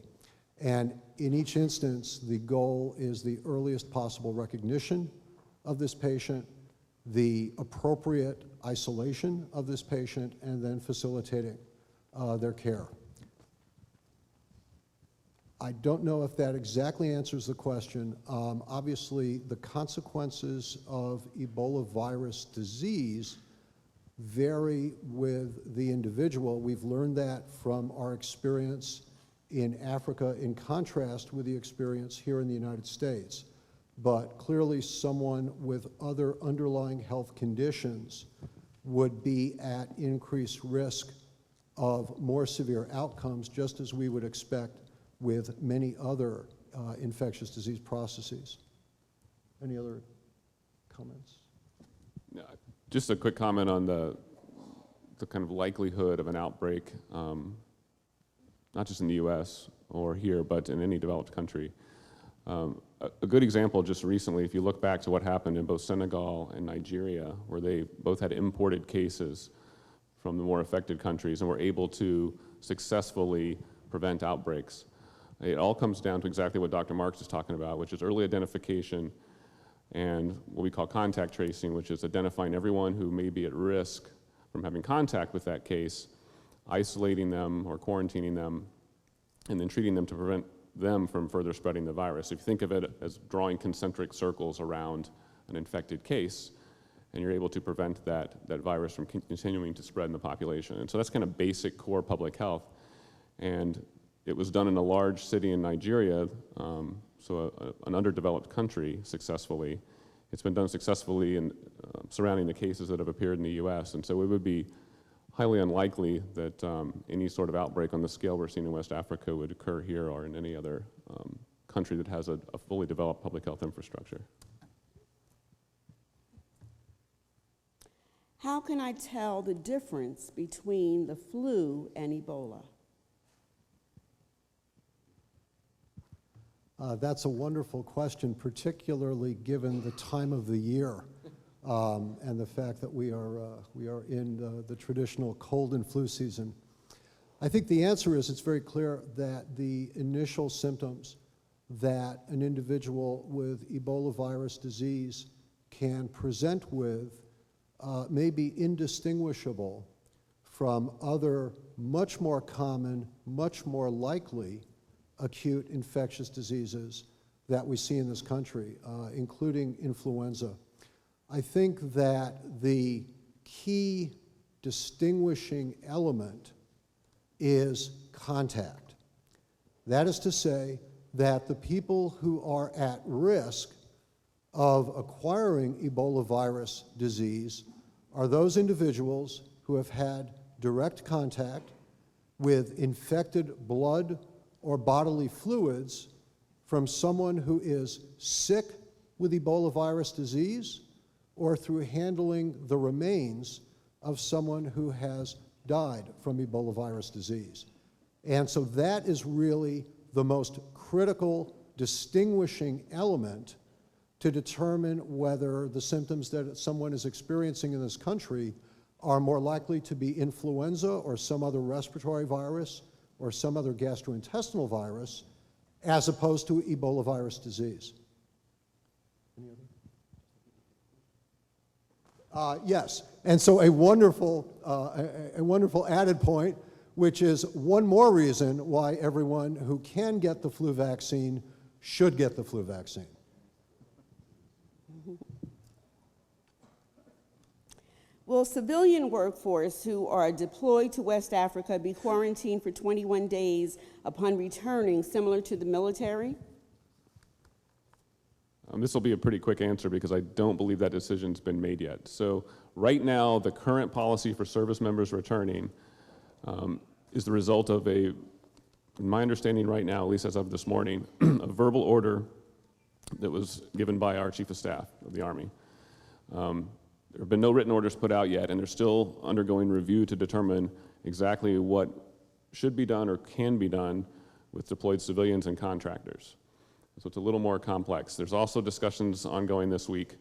And in each instance, the goal is the earliest possible recognition of this patient, the appropriate isolation of this patient, and then facilitating their care. I don't know if that exactly answers the question. Obviously, the consequences of Ebola virus disease vary with the individual. We've learned that from our experience in Africa in contrast with the experience here in the United States. But clearly someone with other underlying health conditions would be at increased risk of more severe outcomes, just as we would expect with many other infectious disease processes. Any other comments? Yeah, just a quick comment on the kind of likelihood of an outbreak, not just in the US or here, but in any developed country. A good example just recently, if you look back to what happened in both Senegal and Nigeria, where they both had imported cases from the more affected countries and were able to successfully prevent outbreaks. It all comes down to exactly what Dr. Marks is talking about, which is early identification and what we call contact tracing, which is identifying everyone who may be at risk from having contact with that case, isolating them or quarantining them, and then treating them to prevent them from further spreading the virus. If you think of it as drawing concentric circles around an infected case, and you're able to prevent that virus from continuing to spread in the population. And so that's kind of basic core public health. And it was done in a large city in Nigeria, an underdeveloped country, successfully. It's been done successfully in surrounding the cases that have appeared in the US. And so it would be highly unlikely that any sort of outbreak on the scale we're seeing in West Africa would occur here or in any other country that has a fully developed public health infrastructure. How can I tell the difference between the flu and Ebola? That's a wonderful question, particularly given the time of the year and the fact that we are in the traditional cold and flu season. I think the answer is it's very clear that the initial symptoms that an individual with Ebola virus disease can present with may be indistinguishable from other much more common, much more likely acute infectious diseases that we see in this country, including influenza. I think that the key distinguishing element is contact. That is to say that the people who are at risk of acquiring Ebola virus disease are those individuals who have had direct contact with infected blood or bodily fluids from someone who is sick with Ebola virus disease or through handling the remains of someone who has died from Ebola virus disease. And so that is really the most critical distinguishing element to determine whether the symptoms that someone is experiencing in this country are more likely to be influenza or some other respiratory virus or some other gastrointestinal virus, as opposed to Ebola virus disease. Yes, and so a wonderful added point, which is one more reason why everyone who can get the flu vaccine should get the flu vaccine. Will civilian workforce who are deployed to West Africa be quarantined for 21 days upon returning, similar to the military? This will be a pretty quick answer because I don't believe that decision's been made yet. So right now, the current policy for service members returning is the result of in my understanding right now, at least as of this morning, a verbal order that was given by our Chief of Staff of the Army. There have been no written orders put out yet, and they're still undergoing review to determine exactly what should be done or can be done with deployed civilians and contractors. So it's a little more complex. There's also discussions ongoing this week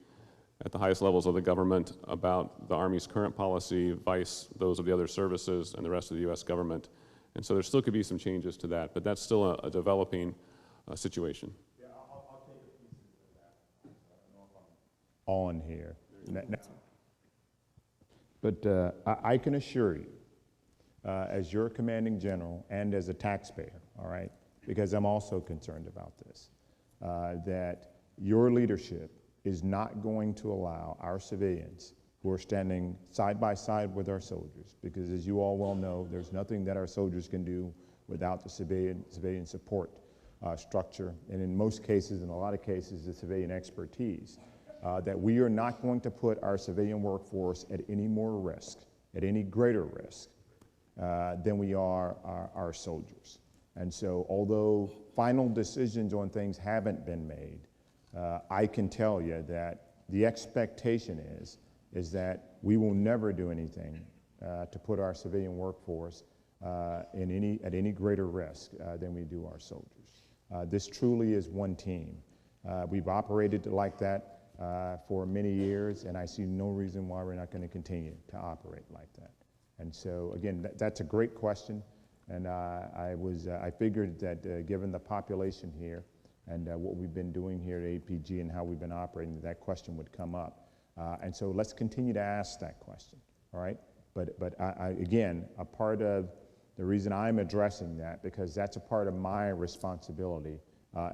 at the highest levels of the government about the Army's current policy, vice those of the other services and the rest of the U.S. government. And so there still could be some changes to that, but that's still a developing situation. Yeah, I'll take a piece of that. I don't know if I'm on here. But I can assure you, as your commanding general and as a taxpayer, all right, because I'm also concerned about this, that your leadership is not going to allow our civilians who are standing side by side with our soldiers, because as you all well know, there's nothing that our soldiers can do without the civilian support structure, and in most cases, in a lot of cases, the civilian expertise, that we are not going to put our civilian workforce at any more risk, at any greater risk than we are our soldiers. And so although final decisions on things haven't been made, I can tell you that the expectation is that we will never do anything to put our civilian workforce at any greater risk than we do our soldiers. This truly is one team. We've operated like that for many years, and I see no reason why we're not going to continue to operate like that. And so again, that's a great question. And I figured that given the population here and what we've been doing here at APG and how we've been operating, that question would come up. And so let's continue to ask that question, all right? But again, a part of the reason I'm addressing that, because that's a part of my responsibility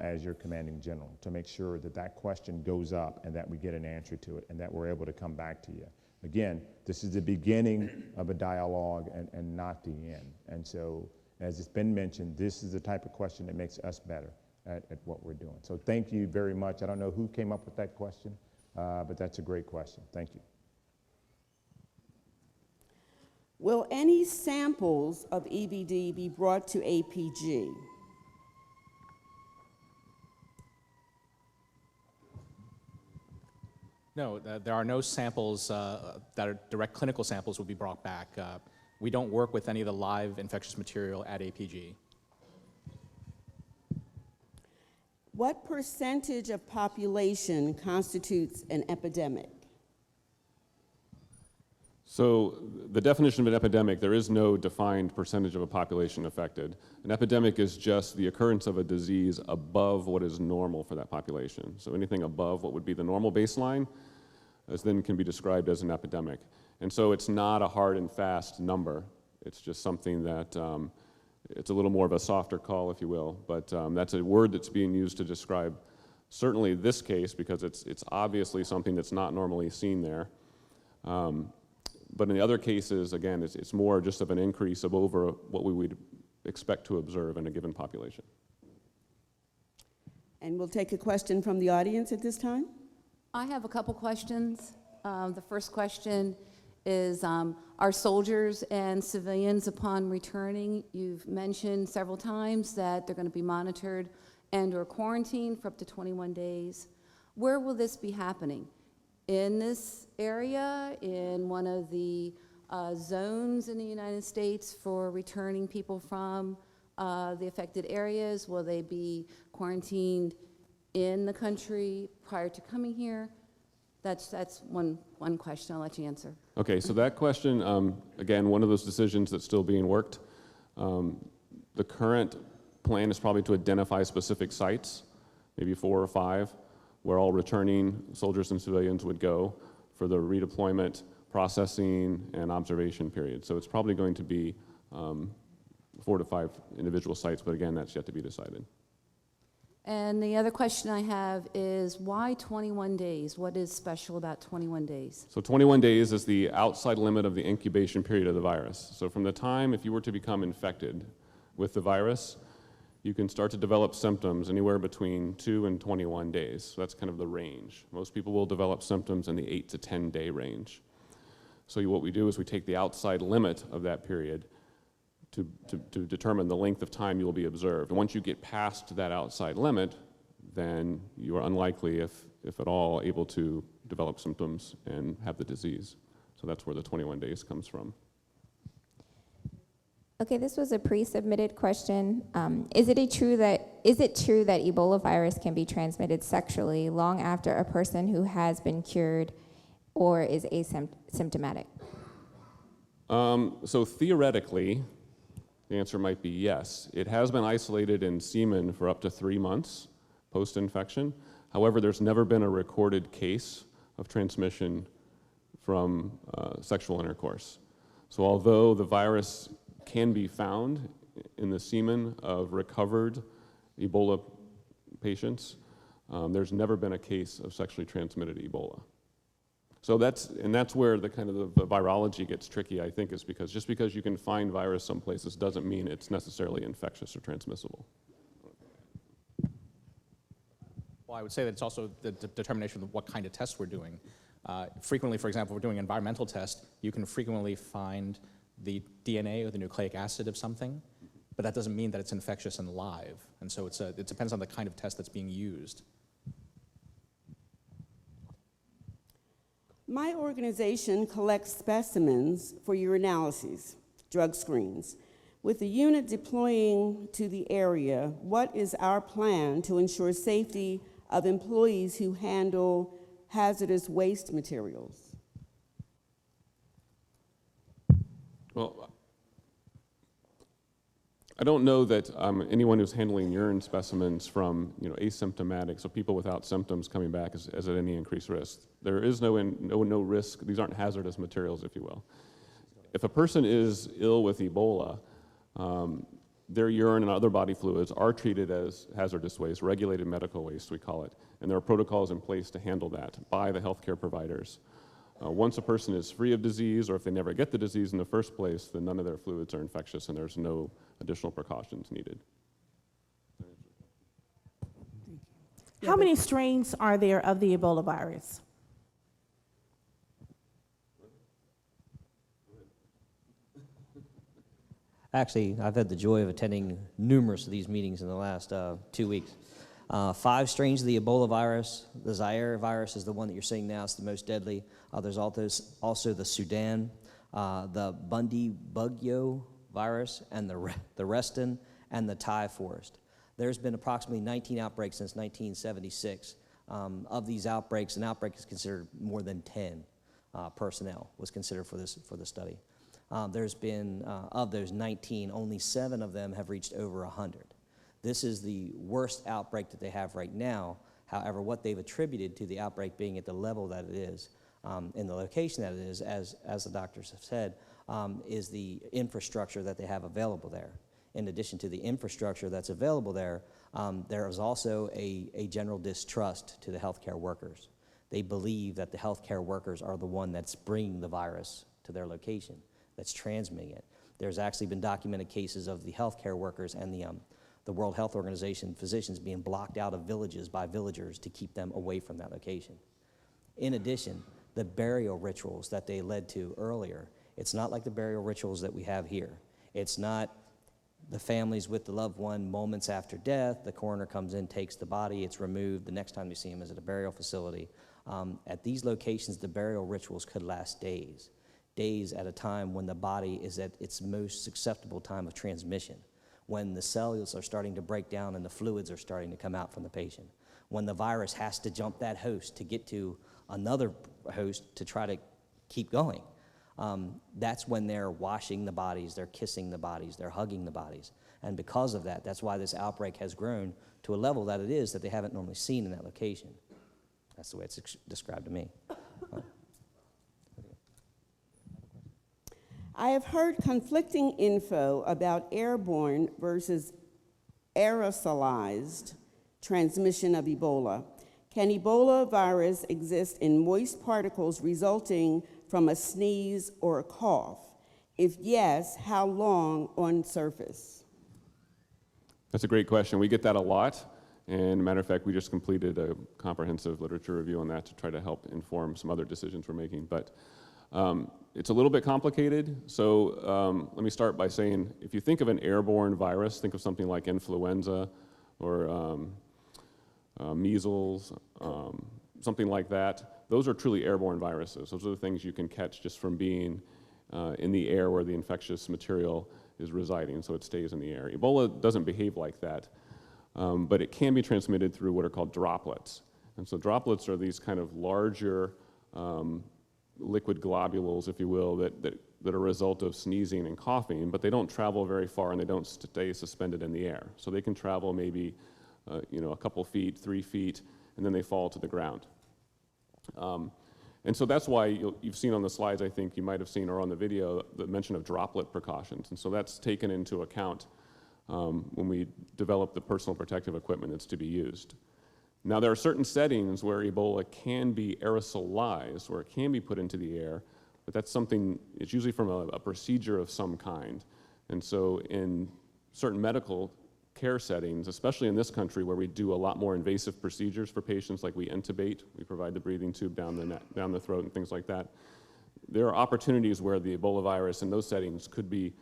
as your commanding general, to make sure that that question goes up and that we get an answer to it and that we're able to come back to you. Again, this is the beginning of a dialogue and not the end. And so, as it's been mentioned, this is the type of question that makes us better at what we're doing. So thank you very much. I don't know who came up with that question, but that's a great question. Thank you. Will any samples of EVD be brought to APG? No, there are no samples that are direct clinical samples will be brought back. We don't work with any of the live infectious material at APG. What percentage of population constitutes an epidemic? So the definition of an epidemic, there is no defined percentage of a population affected. An epidemic is just the occurrence of a disease above what is normal for that population. So anything above what would be the normal baseline then can be described as an epidemic. And so it's not a hard and fast number. It's just something that it's a little more of a softer call, if you will. But that's a word that's being used to describe certainly this case, because it's obviously something that's not normally seen there. But in the other cases, again, it's more just of an increase of over what we would expect to observe in a given population. And we'll take a question from the audience at this time. I have a couple questions. The first question is, our soldiers and civilians, upon returning, you've mentioned several times that they're going to be monitored and or quarantined for up to 21 days. Where will this be happening? In this area, in one of the zones in the United States for returning people from the affected areas? Will they be quarantined in the country prior to coming here? That's one question. I'll let you answer. Okay, so that question, again, one of those decisions that's still being worked. The current plan is probably to identify specific sites, maybe 4 or 5, where all returning soldiers and civilians would go for the redeployment, processing, and observation period. So it's probably going to be 4 to 5 individual sites, but again, that's yet to be decided. And the other question I have is why 21 days? What is special about 21 days? So 21 days is the outside limit of the incubation period of the virus. So from the time, if you were to become infected with the virus, you can start to develop symptoms anywhere between 2 and 21 days. So that's kind of the range. Most people will develop symptoms in the 8 to 10 day range. So what we do is we take the outside limit of that period to determine the length of time you will be observed. And once you get past that outside limit, then you are unlikely, if at all, able to develop symptoms and have the disease. So that's where the 21 days comes from. Okay, this was a pre-submitted question. Is it true that Ebola virus can be transmitted sexually long after a person who has been cured or is asymptomatic? So theoretically, the answer might be yes. It has been isolated in semen for up to 3 months post-infection. However, there's never been a recorded case of transmission from sexual intercourse. So although the virus can be found in the semen of recovered Ebola patients, there's never been a case of sexually transmitted Ebola. So that's where the kind of the virology gets tricky, I think, is because just because you can find virus some places doesn't mean it's necessarily infectious or transmissible. Well, I would say that it's also the determination of what kind of tests we're doing. Frequently, for example, if we're doing an environmental test, you can frequently find the DNA or the nucleic acid of something, but that doesn't mean that it's infectious and live. And so it depends on the kind of test that's being used. My organization collects specimens for urinalyses, drug screens. With the unit deploying to the area, what is our plan to ensure safety of employees who handle hazardous waste materials? Well, I don't know that anyone who's handling urine specimens from asymptomatic, so people without symptoms coming back is at any increased risk. There is no risk. These aren't hazardous materials, if you will. If a person is ill with Ebola, their urine and other body fluids are treated as hazardous waste, regulated medical waste, we call it, and there are protocols in place to handle that by the healthcare providers. Once a person is free of disease, or if they never get the disease in the first place, then none of their fluids are infectious and there's no additional precautions needed. How many strains are there of the Ebola virus? Actually, I've had the joy of attending numerous of these meetings in the last 2 weeks. 5 strains of the Ebola virus. The Zaire virus is the one that you're seeing now. It's the most deadly. There's also the Sudan, the Bundibugyo virus, and the Reston, and the Thai forest. There's been approximately 19 outbreaks since 1976. Of these outbreaks, an outbreak is considered more than 10 personnel was considered for the study. There's been, of those 19, only 7 of them have reached over 100. This is the worst outbreak that they have right now. However, what they've attributed to the outbreak being at the level that it is, in the location that it is, as the doctors have said, is the infrastructure that they have available there. In addition to the infrastructure that's available there, there is also a general distrust to the healthcare workers. They believe that the healthcare workers are the one that's bringing the virus to their location, that's transmitting it. There's actually been documented cases of the healthcare workers and the World Health Organization physicians being blocked out of villages by villagers to keep them away from that location. In addition, the burial rituals that they led to earlier, it's not like the burial rituals that we have here. It's not the families with the loved one moments after death, the coroner comes in, takes the body, it's removed, the next time you see him is at a burial facility. At these locations, the burial rituals could last days at a time when the body is at its most susceptible time of transmission, when the cells are starting to break down and the fluids are starting to come out from the patient, when the virus has to jump that host to get to another host to try to keep going. That's when they're washing the bodies, they're kissing the bodies, they're hugging the bodies. And because of that, that's why this outbreak has grown to a level that it is that they haven't normally seen in that location. That's the way it's described to me. I have heard conflicting info about airborne versus aerosolized transmission of Ebola. Can Ebola virus exist in moist particles resulting from a sneeze or a cough? If yes, how long on surface? That's a great question. We get that a lot. And matter of fact, we just completed a comprehensive literature review on that to try to help inform some other decisions we're making. But it's a little bit complicated. So let me start by saying, if you think of an airborne virus, think of something like influenza or measles, something like that. Those are truly airborne viruses. Those are the things you can catch just from being in the air where the infectious material is residing, so it stays in the air. Ebola doesn't behave like that, but it can be transmitted through what are called droplets. And so droplets are these kind of larger liquid globules, if you will, that are a result of sneezing and coughing, but they don't travel very far and they don't stay suspended in the air. So they can travel maybe a couple feet, 3 feet, and then they fall to the ground. And so that's why you've seen on the slides, I think you might have seen, or on the video, the mention of droplet precautions. And so that's taken into account when we develop the personal protective equipment that's to be used. Now, there are certain settings where Ebola can be aerosolized, where it can be put into the air, but that's something, it's usually from a procedure of some kind. And so in certain medical care settings, especially in this country where we do a lot more invasive procedures for patients, like we intubate, we provide the breathing tube down the throat and things like that, there are opportunities where the Ebola virus in those settings could be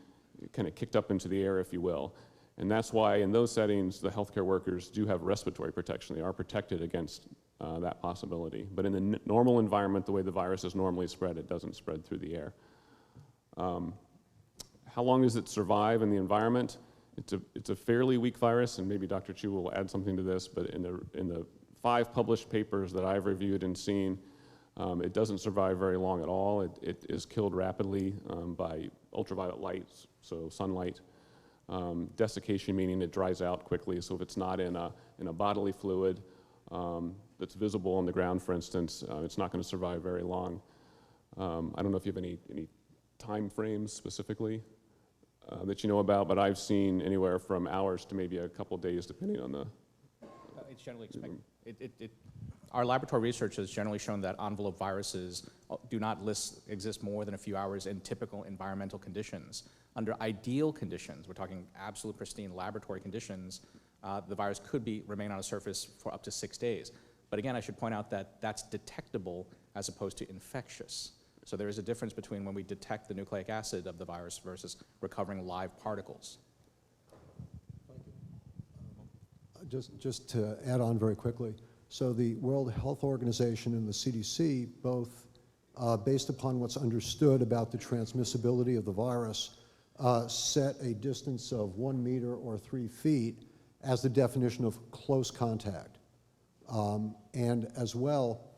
kind of kicked up into the air, if you will. And that's why in those settings, the healthcare workers do have respiratory protection. They are protected against that possibility. But in the normal environment, the way the virus is normally spread, it doesn't spread through the air. How long does it survive in the environment? It's a fairly weak virus, and maybe Dr. Chu will add something to this, but in the 5 published papers that I've reviewed and seen, it doesn't survive very long at all. It is killed rapidly by ultraviolet light, so sunlight. Desiccation, meaning it dries out quickly, so if it's not in a bodily fluid that's visible on the ground, for instance, it's not going to survive very long. I don't know if you have any time frames specifically that you know about, but I've seen anywhere from hours to maybe a couple days, depending on the... It's generally expected. Our laboratory research has generally shown that envelope viruses do not exist more than a few hours in typical environmental conditions. Under ideal conditions, we're talking absolute pristine laboratory conditions, the virus could remain on a surface for up to 6 days. But again, I should point out that that's detectable as opposed to infectious. So there is a difference between when we detect the nucleic acid of the virus versus recovering live particles. Just to add on very quickly, so the World Health Organization and the CDC, both based upon what's understood about the transmissibility of the virus, set a distance of 1 meter or 3 feet as the definition of close contact. And as well,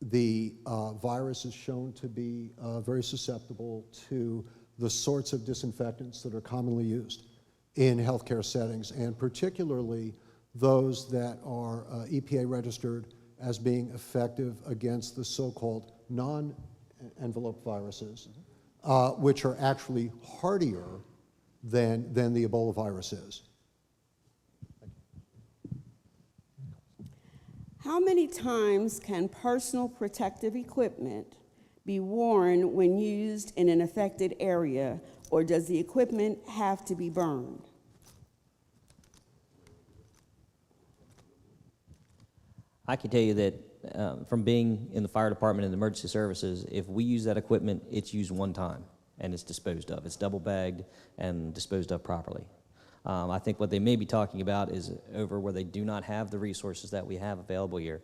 the virus is shown to be very susceptible to the sorts of disinfectants that are commonly used in healthcare settings, and particularly those that are EPA registered as being effective against the so-called non-envelope viruses, which are actually hardier than the Ebola virus is. How many times can personal protective equipment be worn when used in an affected area, or does the equipment have to be burned? I can tell you that from being in the fire department and emergency services, if we use that equipment, it's used one time and it's disposed of. It's double bagged and disposed of properly. I think what they may be talking about is over where they do not have the resources that we have available here.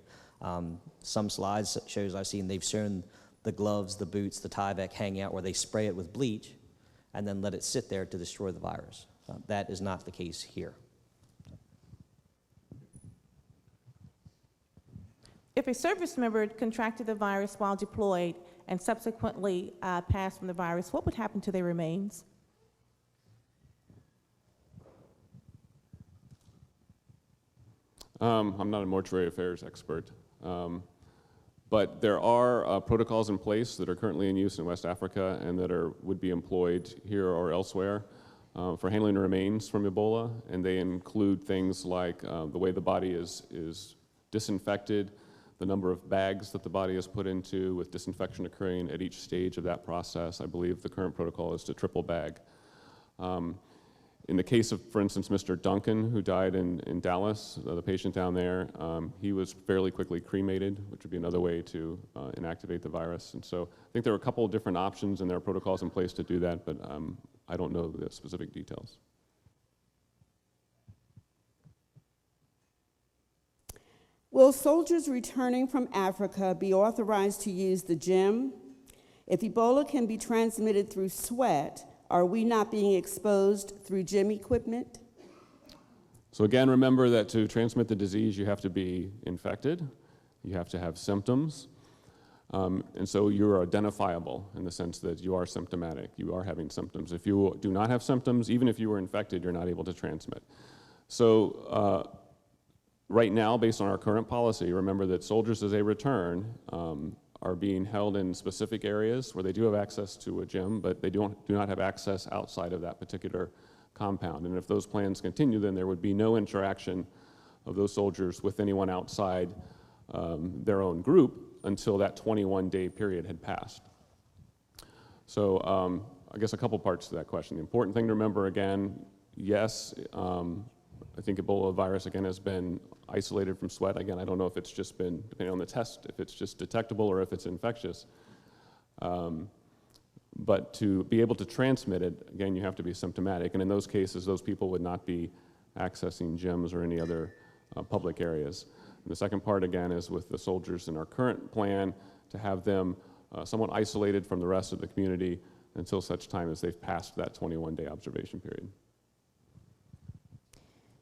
Some slides shows I've seen, they've shown the gloves, the boots, the Tyvek hang out where they spray it with bleach and then let it sit there to destroy the virus. That is not the case here. If a service member contracted the virus while deployed and subsequently passed from the virus, what would happen to their remains? I'm not a mortuary affairs expert, but there are protocols in place that are currently in use in West Africa and that would be employed here or elsewhere for handling remains from Ebola, and they include things like the way the body is disinfected, the number of bags that the body is put into with disinfection occurring at each stage of that process. I believe the current protocol is to triple bag. In the case of, for instance, Mr. Duncan, who died in Dallas, the patient down there, he was fairly quickly cremated, which would be another way to inactivate the virus. And so I think there are a couple of different options and there are protocols in place to do that, but I don't know the specific details. Will soldiers returning from Africa be authorized to use the gym? If Ebola can be transmitted through sweat, are we not being exposed through gym equipment? So again, remember that to transmit the disease, you have to be infected, you have to have symptoms, and so you're identifiable in the sense that you are symptomatic, you are having symptoms. If you do not have symptoms, even if you were infected, you're not able to transmit. So right now, based on our current policy, remember that soldiers as they return are being held in specific areas where they do have access to a gym, but they do not have access outside of that particular compound. And if those plans continue, then there would be no interaction of those soldiers with anyone outside their own group until that 21-day period had passed. So I guess a couple parts to that question. The important thing to remember again, yes, I think Ebola virus again has been isolated from sweat. Again, I don't know if it's just been, depending on the test, if it's just detectable or if it's infectious. But to be able to transmit it, again, you have to be symptomatic. And in those cases, those people would not be accessing gyms or any other public areas. And the second part, again, is with the soldiers in our current plan to have them somewhat isolated from the rest of the community until such time as they've passed that 21-day observation period.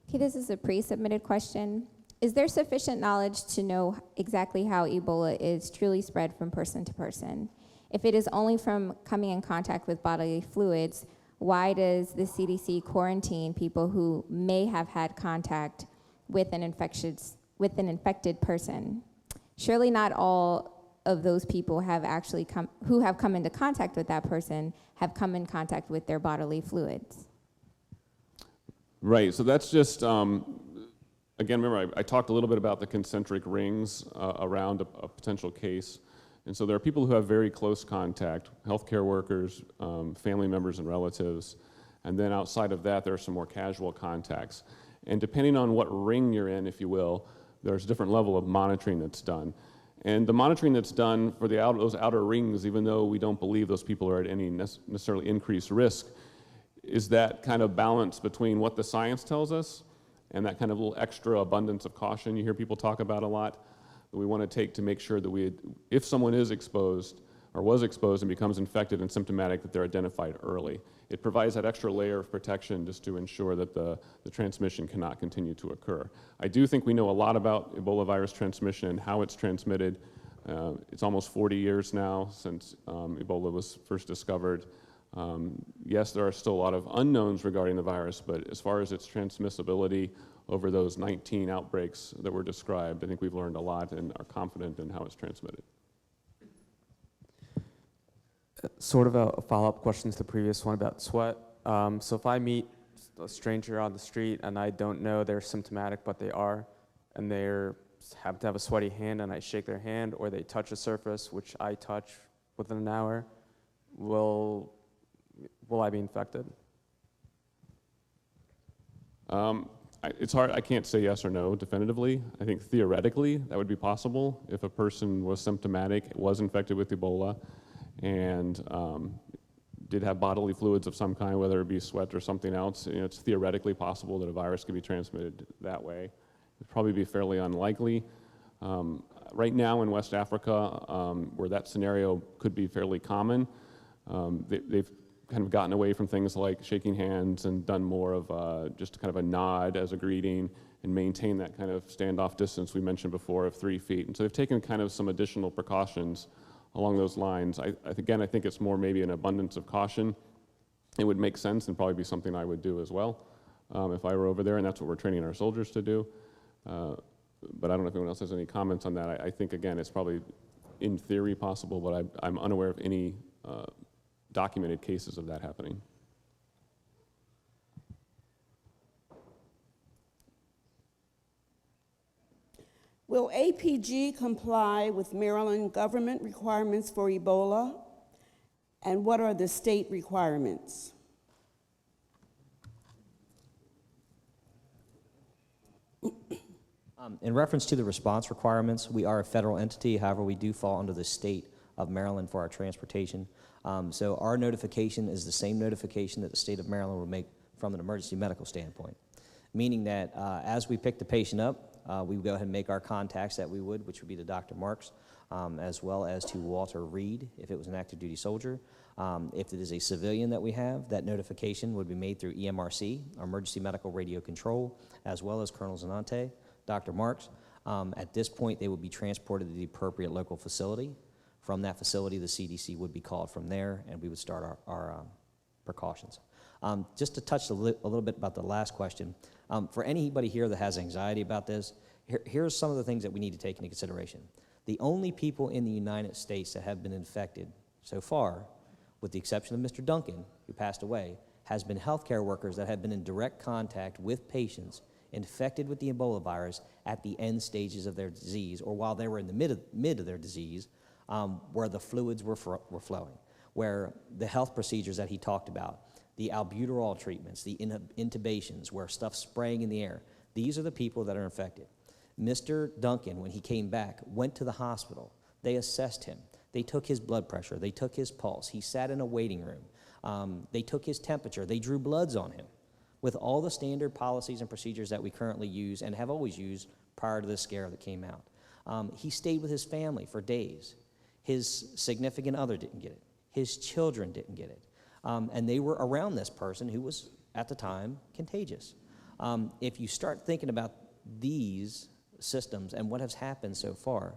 Okay, this is a pre-submitted question. Is there sufficient knowledge to know exactly how Ebola is truly spread from person to person? If it is only from coming in contact with bodily fluids, why does the CDC quarantine people who may have had contact with an infected person? Surely not all of those people who have come into contact with that person have come in contact with their bodily fluids. Right, so that's just, again, remember I talked a little bit about the concentric rings around a potential case. And so there are people who have very close contact, healthcare workers, family members and relatives, and then outside of that there are some more casual contacts. And depending on what ring you're in, if you will, there's a different level of monitoring that's done. And the monitoring that's done for those outer rings, even though we don't believe those people are at any necessarily increased risk, is that kind of balance between what the science tells us and that kind of little extra abundance of caution you hear people talk about a lot that we want to take to make sure that if someone is exposed or was exposed and becomes infected and symptomatic, that they're identified early. It provides that extra layer of protection just to ensure that the transmission cannot continue to occur. I do think we know a lot about Ebola virus transmission and how it's transmitted. It's almost 40 years now since Ebola was first discovered. Yes, there are still a lot of unknowns regarding the virus, but as far as its transmissibility over those 19 outbreaks that were described, I think we've learned a lot and are confident in how it's transmitted. Sort of a follow-up question to the previous one about sweat. So if I meet a stranger on the street and I don't know they're symptomatic, but they are, and they happen to have a sweaty hand and I shake their hand, or they touch a surface, which I touch within an hour, will I be infected? It's hard, I can't say yes or no definitively. I think theoretically that would be possible if a person was symptomatic, was infected with Ebola, and did have bodily fluids of some kind, whether it be sweat or something else. You know, it's theoretically possible that a virus could be transmitted that way. It'd probably be fairly unlikely. Right now in West Africa, where that scenario could be fairly common, they've kind of gotten away from things like shaking hands and done more of just kind of a nod as a greeting and maintain that kind of standoff distance we mentioned before of 3 feet. And so they've taken kind of some additional precautions along those lines. Again, I think it's more maybe an abundance of caution. It would make sense and probably be something I would do as well if I were over there, and that's what we're training our soldiers to do. But I don't know if anyone else has any comments on that. I think, again, it's probably in theory possible, but I'm unaware of any documented cases of that happening. Will APG comply with Maryland government requirements for Ebola? And what are the state requirements? In reference to the response requirements, we are a federal entity. However, we do fall under the state of Maryland for our transportation. So our notification is the same notification that the state of Maryland would make from an emergency medical standpoint, meaning that as we pick the patient up, we would go ahead and make our contacts that we would, which would be to Dr. Marks, as well as to Walter Reed if it was an active duty soldier. If it is a civilian that we have, that notification would be made through EMRC, our Emergency Medical Radio Control, as well as Colonel Zanante, Dr. Marks. At this point, they would be transported to the appropriate local facility. From that facility, the CDC would be called from there, and we would start our precautions. Just to touch a little bit about the last question, for anybody here that has anxiety about this, here's some of the things that we need to take into consideration. The only people in the United States that have been infected so far, with the exception of Mr. Duncan, who passed away, has been healthcare workers that have been in direct contact with patients infected with the Ebola virus at the end stages of their disease, or while they were in the mid of their disease, where the fluids were flowing, where the health procedures that he talked about, the albuterol treatments, the intubations, where stuff's spraying in the air, these are the people that are infected. Mr. Duncan, when he came back, went to the hospital. They assessed him. They took his blood pressure. They took his pulse. He sat in a waiting room. They took his temperature. They drew bloods on him with all the standard policies and procedures that we currently use and have always used prior to this scare that came out. He stayed with his family for days. His significant other didn't get it. His children didn't get it. And they were around this person who was, at the time, contagious. If you start thinking about these systems and what has happened so far,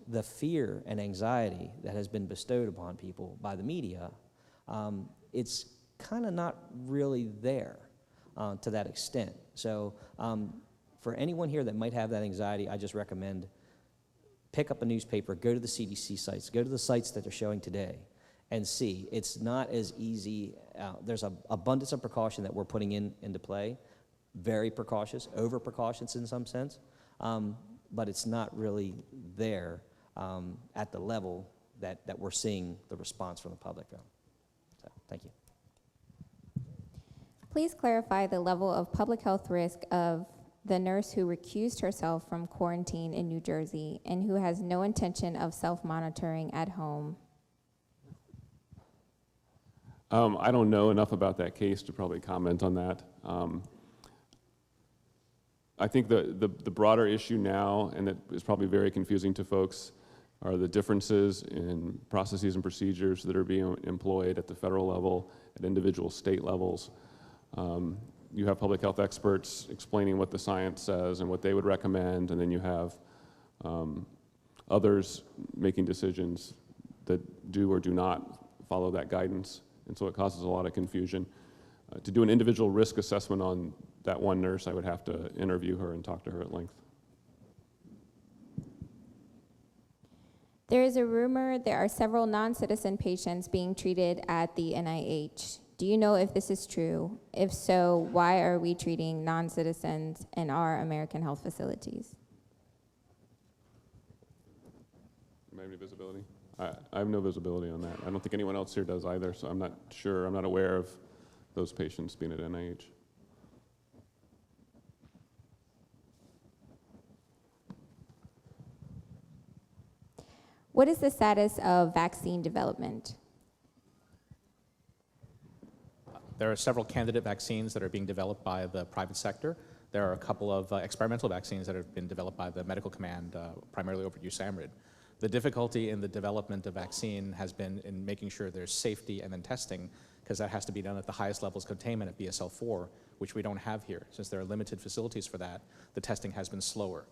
the fear and anxiety that has been bestowed upon people by the media, it's kind of not really there to that extent. So for anyone here that might have that anxiety, I just recommend pick up a newspaper, go to the CDC sites, go to the sites that they're showing today, and see. It's not as easy. There's an abundance of precaution that we're putting into play, very precautious, over precautions in some sense, but it's not really there at the level that we're seeing the response from the public. So, thank you. Please clarify the level of public health risk of the nurse who recused herself from quarantine in New Jersey and who has no intention of self-monitoring at home. I don't know enough about that case to probably comment on that. I think the broader issue now, and that is probably very confusing to folks, are the differences in processes and procedures that are being employed at the federal level, at individual state levels. You have public health experts explaining what the science says and what they would recommend, and then you have others making decisions that do or do not follow that guidance, and so it causes a lot of confusion. To do an individual risk assessment on that one nurse, I would have to interview her and talk to her at length. There is a rumor there are several non-citizen patients being treated at the NIH. Do you know if this is true? If so, why are we treating non-citizens in our American health facilities? Do you have any visibility? I have no visibility on that. I don't think anyone else here does either, so I'm not sure. I'm not aware of those patients being at NIH. What is the status of vaccine development? There are several candidate vaccines that are being developed by the private sector. There are a couple of experimental vaccines that have been developed by the medical command, primarily over at USAMRIID. The difficulty in the development of vaccine has been in making sure there's safety and then testing, because that has to be done at the highest levels of containment at BSL-4, which we don't have here. Since there are limited facilities for that, the testing has been slower.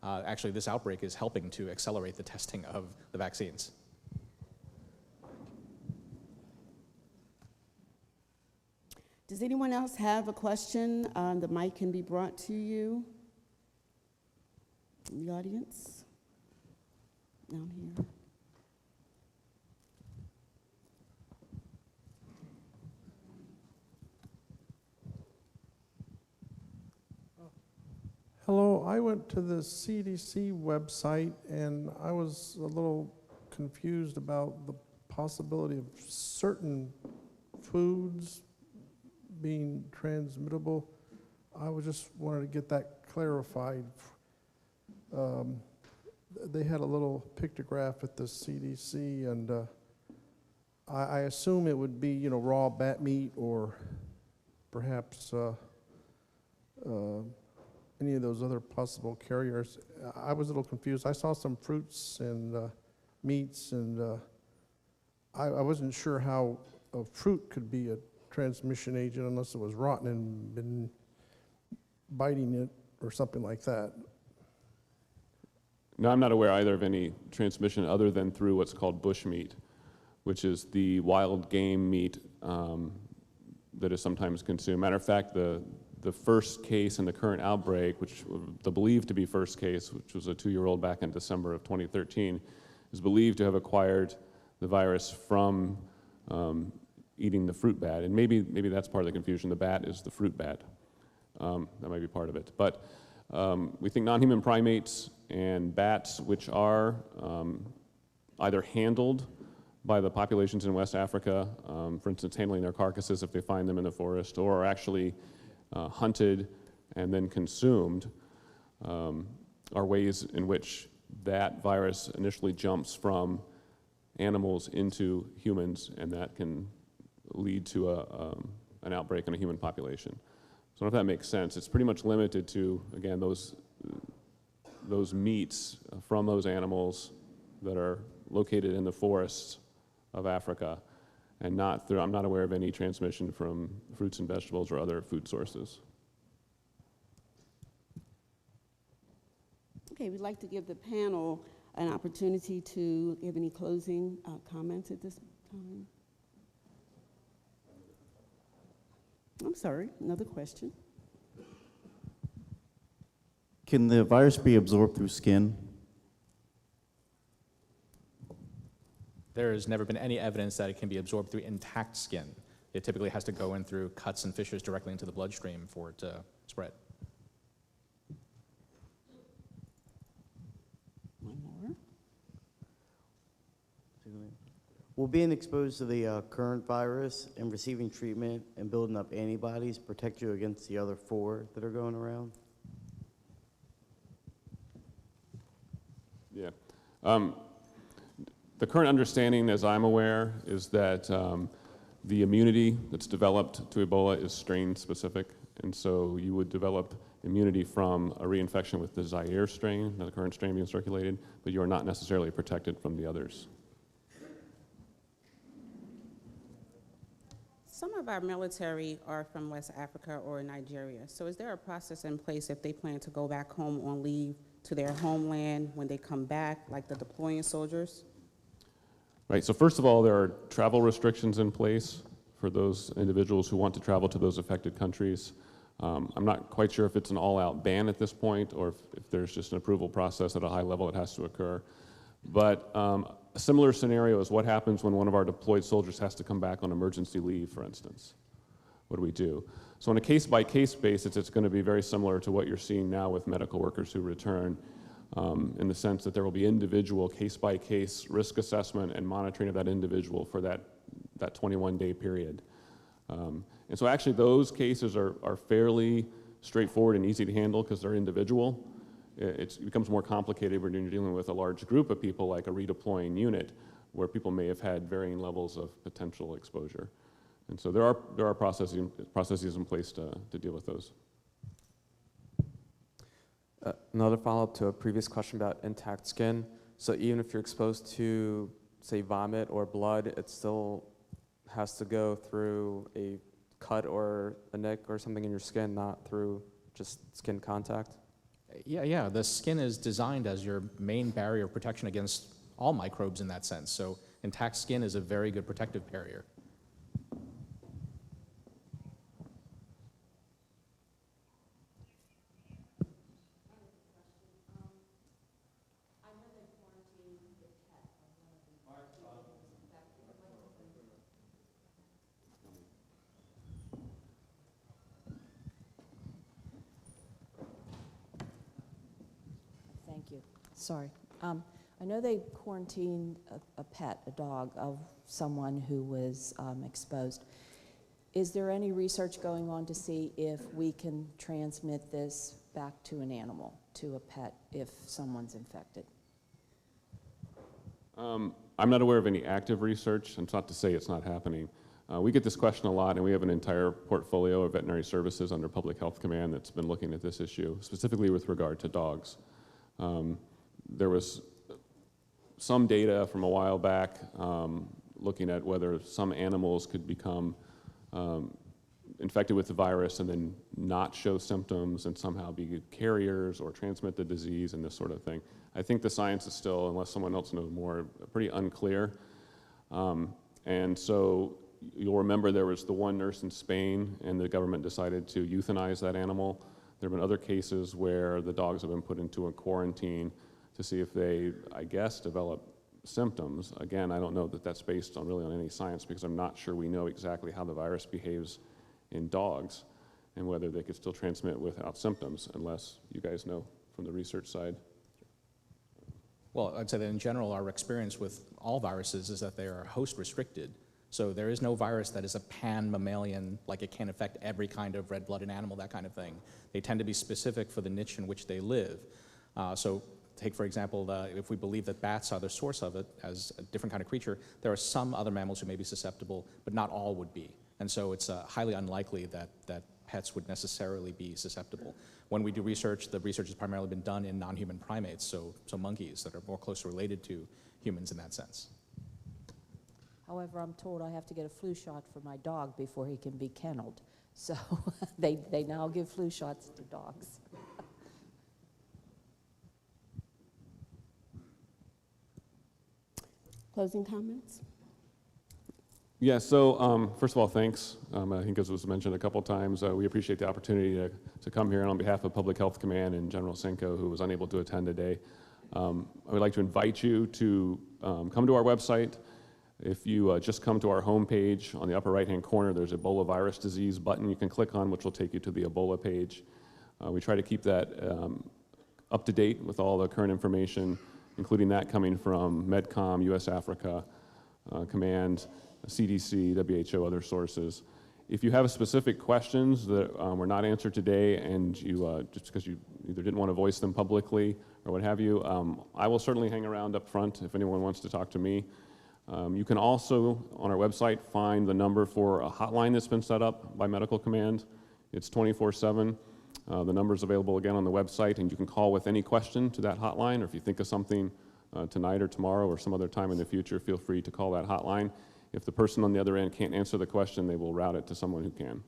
Actually, this outbreak is helping to accelerate the testing of the vaccines. Does anyone else have a question? The mic can be brought to you. The audience down here. Hello, I went to the CDC website and I was a little confused about the possibility of certain foods being transmittable. I was just wanted to get that clarified. They had a little pictograph at the CDC, and I assume it would be, raw bat meat or perhaps any of those other possible carriers. I was a little confused. I saw some fruits and meats, and I wasn't sure how a fruit could be a transmission agent unless it was rotten and been biting it or something like that. No, I'm not aware either of any transmission other than through what's called bush meat, which is the wild game meat that is sometimes consumed. Matter of fact, the first case in the current outbreak, which the believed to be first case, which was a 2-year-old back in December of 2013, is believed to have acquired the virus from eating the fruit bat. And maybe that's part of the confusion. The bat is the fruit bat. That might be part of it. But we think non-human primates and bats, which are either handled by the populations in West Africa, for instance, handling their carcasses if they find them in the forest, or are actually hunted and then consumed, are ways in which that virus initially jumps from animals into humans, and that can lead to an outbreak in a human population. So I don't know if that makes sense. It's pretty much limited to, again, those meats from those animals that are located in the forests of Africa, and I'm not aware of any transmission from fruits and vegetables or other food sources. Okay, we'd like to give the panel an opportunity to give any closing comments at this time. I'm sorry, another question. Can the virus be absorbed through skin? There has never been any evidence that it can be absorbed through intact skin. It typically has to go in through cuts and fissures directly into the bloodstream for it to spread. One more. Will being exposed to the current virus and receiving treatment and building up antibodies protect you against the other 4 that are going around? Yeah. The current understanding, as I'm aware, is that the immunity that's developed to Ebola is strain specific, and so you would develop immunity from a reinfection with the Zaire strain, the current strain being circulated, but you are not necessarily protected from the others. Some of our military are from West Africa or Nigeria. So is there a process in place if they plan to go back home on leave to their homeland when they come back, like the deploying soldiers? Right, so first of all, there are travel restrictions in place for those individuals who want to travel to those affected countries. I'm not quite sure if it's an all-out ban at this point or if there's just an approval process at a high level that has to occur. But a similar scenario is what happens when one of our deployed soldiers has to come back on emergency leave, for instance. What do we do? So on a case-by-case basis, it's going to be very similar to what you're seeing now with medical workers who return, in the sense that there will be individual case-by-case risk assessment and monitoring of that individual for that 21-day period. And so actually those cases are fairly straightforward and easy to handle because they're individual. It becomes more complicated when you're dealing with a large group of people like a redeploying unit where people may have had varying levels of potential exposure. And so there are processes in place to deal with those. Another follow-up to a previous question about intact skin. So even if you're exposed to, say, vomit or blood, it still has to go through a cut or a nick or something in your skin, not through just skin contact? Yeah, the skin is designed as your main barrier of protection against all microbes in that sense. So intact skin is a very good protective barrier. Thank you. Sorry. I know they quarantined a pet, a dog, of someone who was exposed. Is there any research going on to see if we can transmit this back to an animal, to a pet, if someone's infected? I'm not aware of any active research, and it's not to say it's not happening. We get this question a lot, and we have an entire portfolio of veterinary services under Public Health Command that's been looking at this issue, specifically with regard to dogs. There was some data from a while back looking at whether some animals could become infected with the virus and then not show symptoms and somehow be carriers or transmit the disease and this sort of thing. I think the science is still, unless someone else knows more, pretty unclear. And so you'll remember there was the one nurse in Spain, and the government decided to euthanize that animal. There have been other cases where the dogs have been put into a quarantine to see if they, I guess, develop symptoms. Again, I don't know that that's based on really on any science, because I'm not sure we know exactly how the virus behaves in dogs and whether they could still transmit without symptoms, unless you guys know from the research side. Well, I'd say that in general, our experience with all viruses is that they are host restricted. So there is no virus that is a pan-mammalian, like it can affect every kind of red-blooded animal, that kind of thing. They tend to be specific for the niche in which they live. So take, for example, if we believe that bats are the source of it as a different kind of creature, there are some other mammals who may be susceptible, but not all would be. And so it's highly unlikely that pets would necessarily be susceptible. When we do research, the research has primarily been done in non-human primates, so monkeys that are more closely related to humans in that sense. However, I'm told I have to get a flu shot for my dog before he can be kenneled. So they now give flu shots to dogs. Closing comments? Yeah, so first of all, thanks. I think as was mentioned a couple times, we appreciate the opportunity to come here, and on behalf of Public Health Command and General Senko, who was unable to attend today, I would like to invite you to come to our website. If you just come to our homepage, on the upper right-hand corner, there's Ebola virus disease button you can click on, which will take you to the Ebola page. We try to keep that up to date with all the current information, including that coming from MedCom, US Africa, Command, CDC, WHO, other sources. If you have specific questions that were not answered today, and you just because you either didn't want to voice them publicly or what have you, I will certainly hang around up front if anyone wants to talk to me. You can also, on our website, find the number for a hotline that's been set up by Medical Command. It's 24/7. The number's available again on the website, and you can call with any question to that hotline, or if you think of something tonight or tomorrow or some other time in the future, feel free to call that hotline. If the person on the other end can't answer the question, they will route it to someone who can.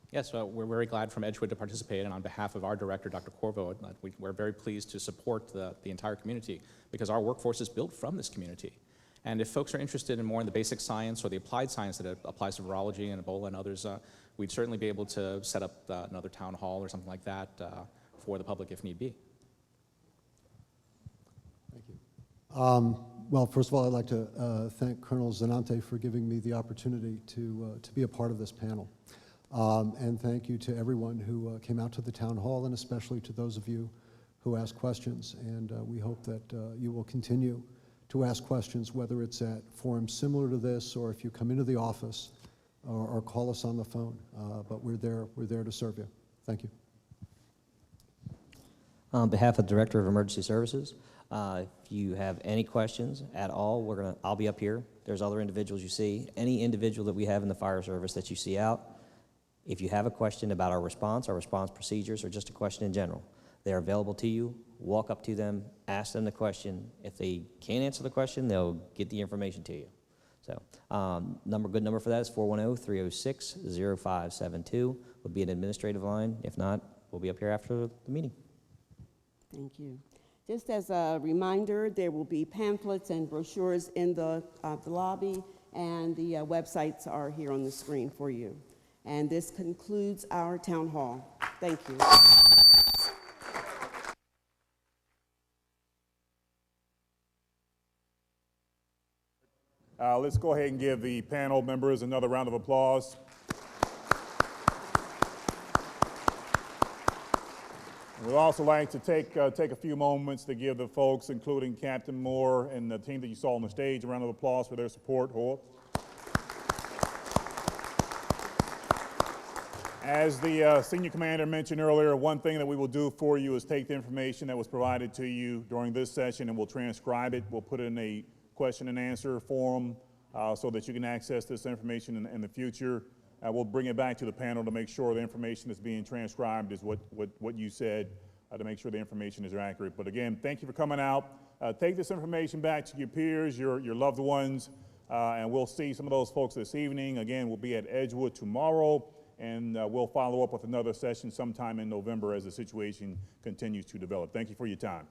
Yes, we're very glad from Edgewood to participate, and on behalf of our director, Dr. Corvo, we're very pleased to support the entire community, because our workforce is built from this community. And if folks are interested in more in the basic science or the applied science that applies to virology and Ebola and others, we'd certainly be able to set up another town hall or something like that for the public if need be. Thank you. Well, first of all, I'd like to thank Colonel Zanante for giving me the opportunity to be a part of this panel. And thank you to everyone who came out to the town hall, and especially to those of you who asked questions. And we hope that you will continue to ask questions, whether it's at forums similar to this, or if you come into the office, or call us on the phone. But we're there to serve you. Thank you. On behalf of the Director of Emergency Services, if you have any questions at all, I'll be up here. There's other individuals you see. Any individual that we have in the fire service that you see out, if you have a question about our response procedures, or just a question in general, they're available to you. Walk up to them, ask them the question. If they can't answer the question, they'll get the information to you. So, good number for that is 410-306-0572. Would be an administrative line. If not, we'll be up here after the meeting. Thank you. Just as a reminder, there will be pamphlets and brochures in the lobby, and the websites are here on the screen for you. And this concludes our town hall. Thank you. Let's go ahead and give the panel members another round of applause. We'd also like to take a few moments to give the folks, including Captain Moore and the team that you saw on the stage, a round of applause for their support. As the senior commander mentioned earlier, one thing that we will do for you is take the information that was provided to you during this session and we'll transcribe it. We'll put it in a question and answer form so that you can access this information in the future. We'll bring it back to the panel to make sure the information that's being transcribed is what you said, to make sure the information is accurate. But again, thank you for coming out. Take this information back to your peers, your loved ones, and we'll see some of those folks this evening. Again, we'll be at Edgewood tomorrow, and we'll follow up with another session sometime in November as the situation continues to develop. Thank you for your time.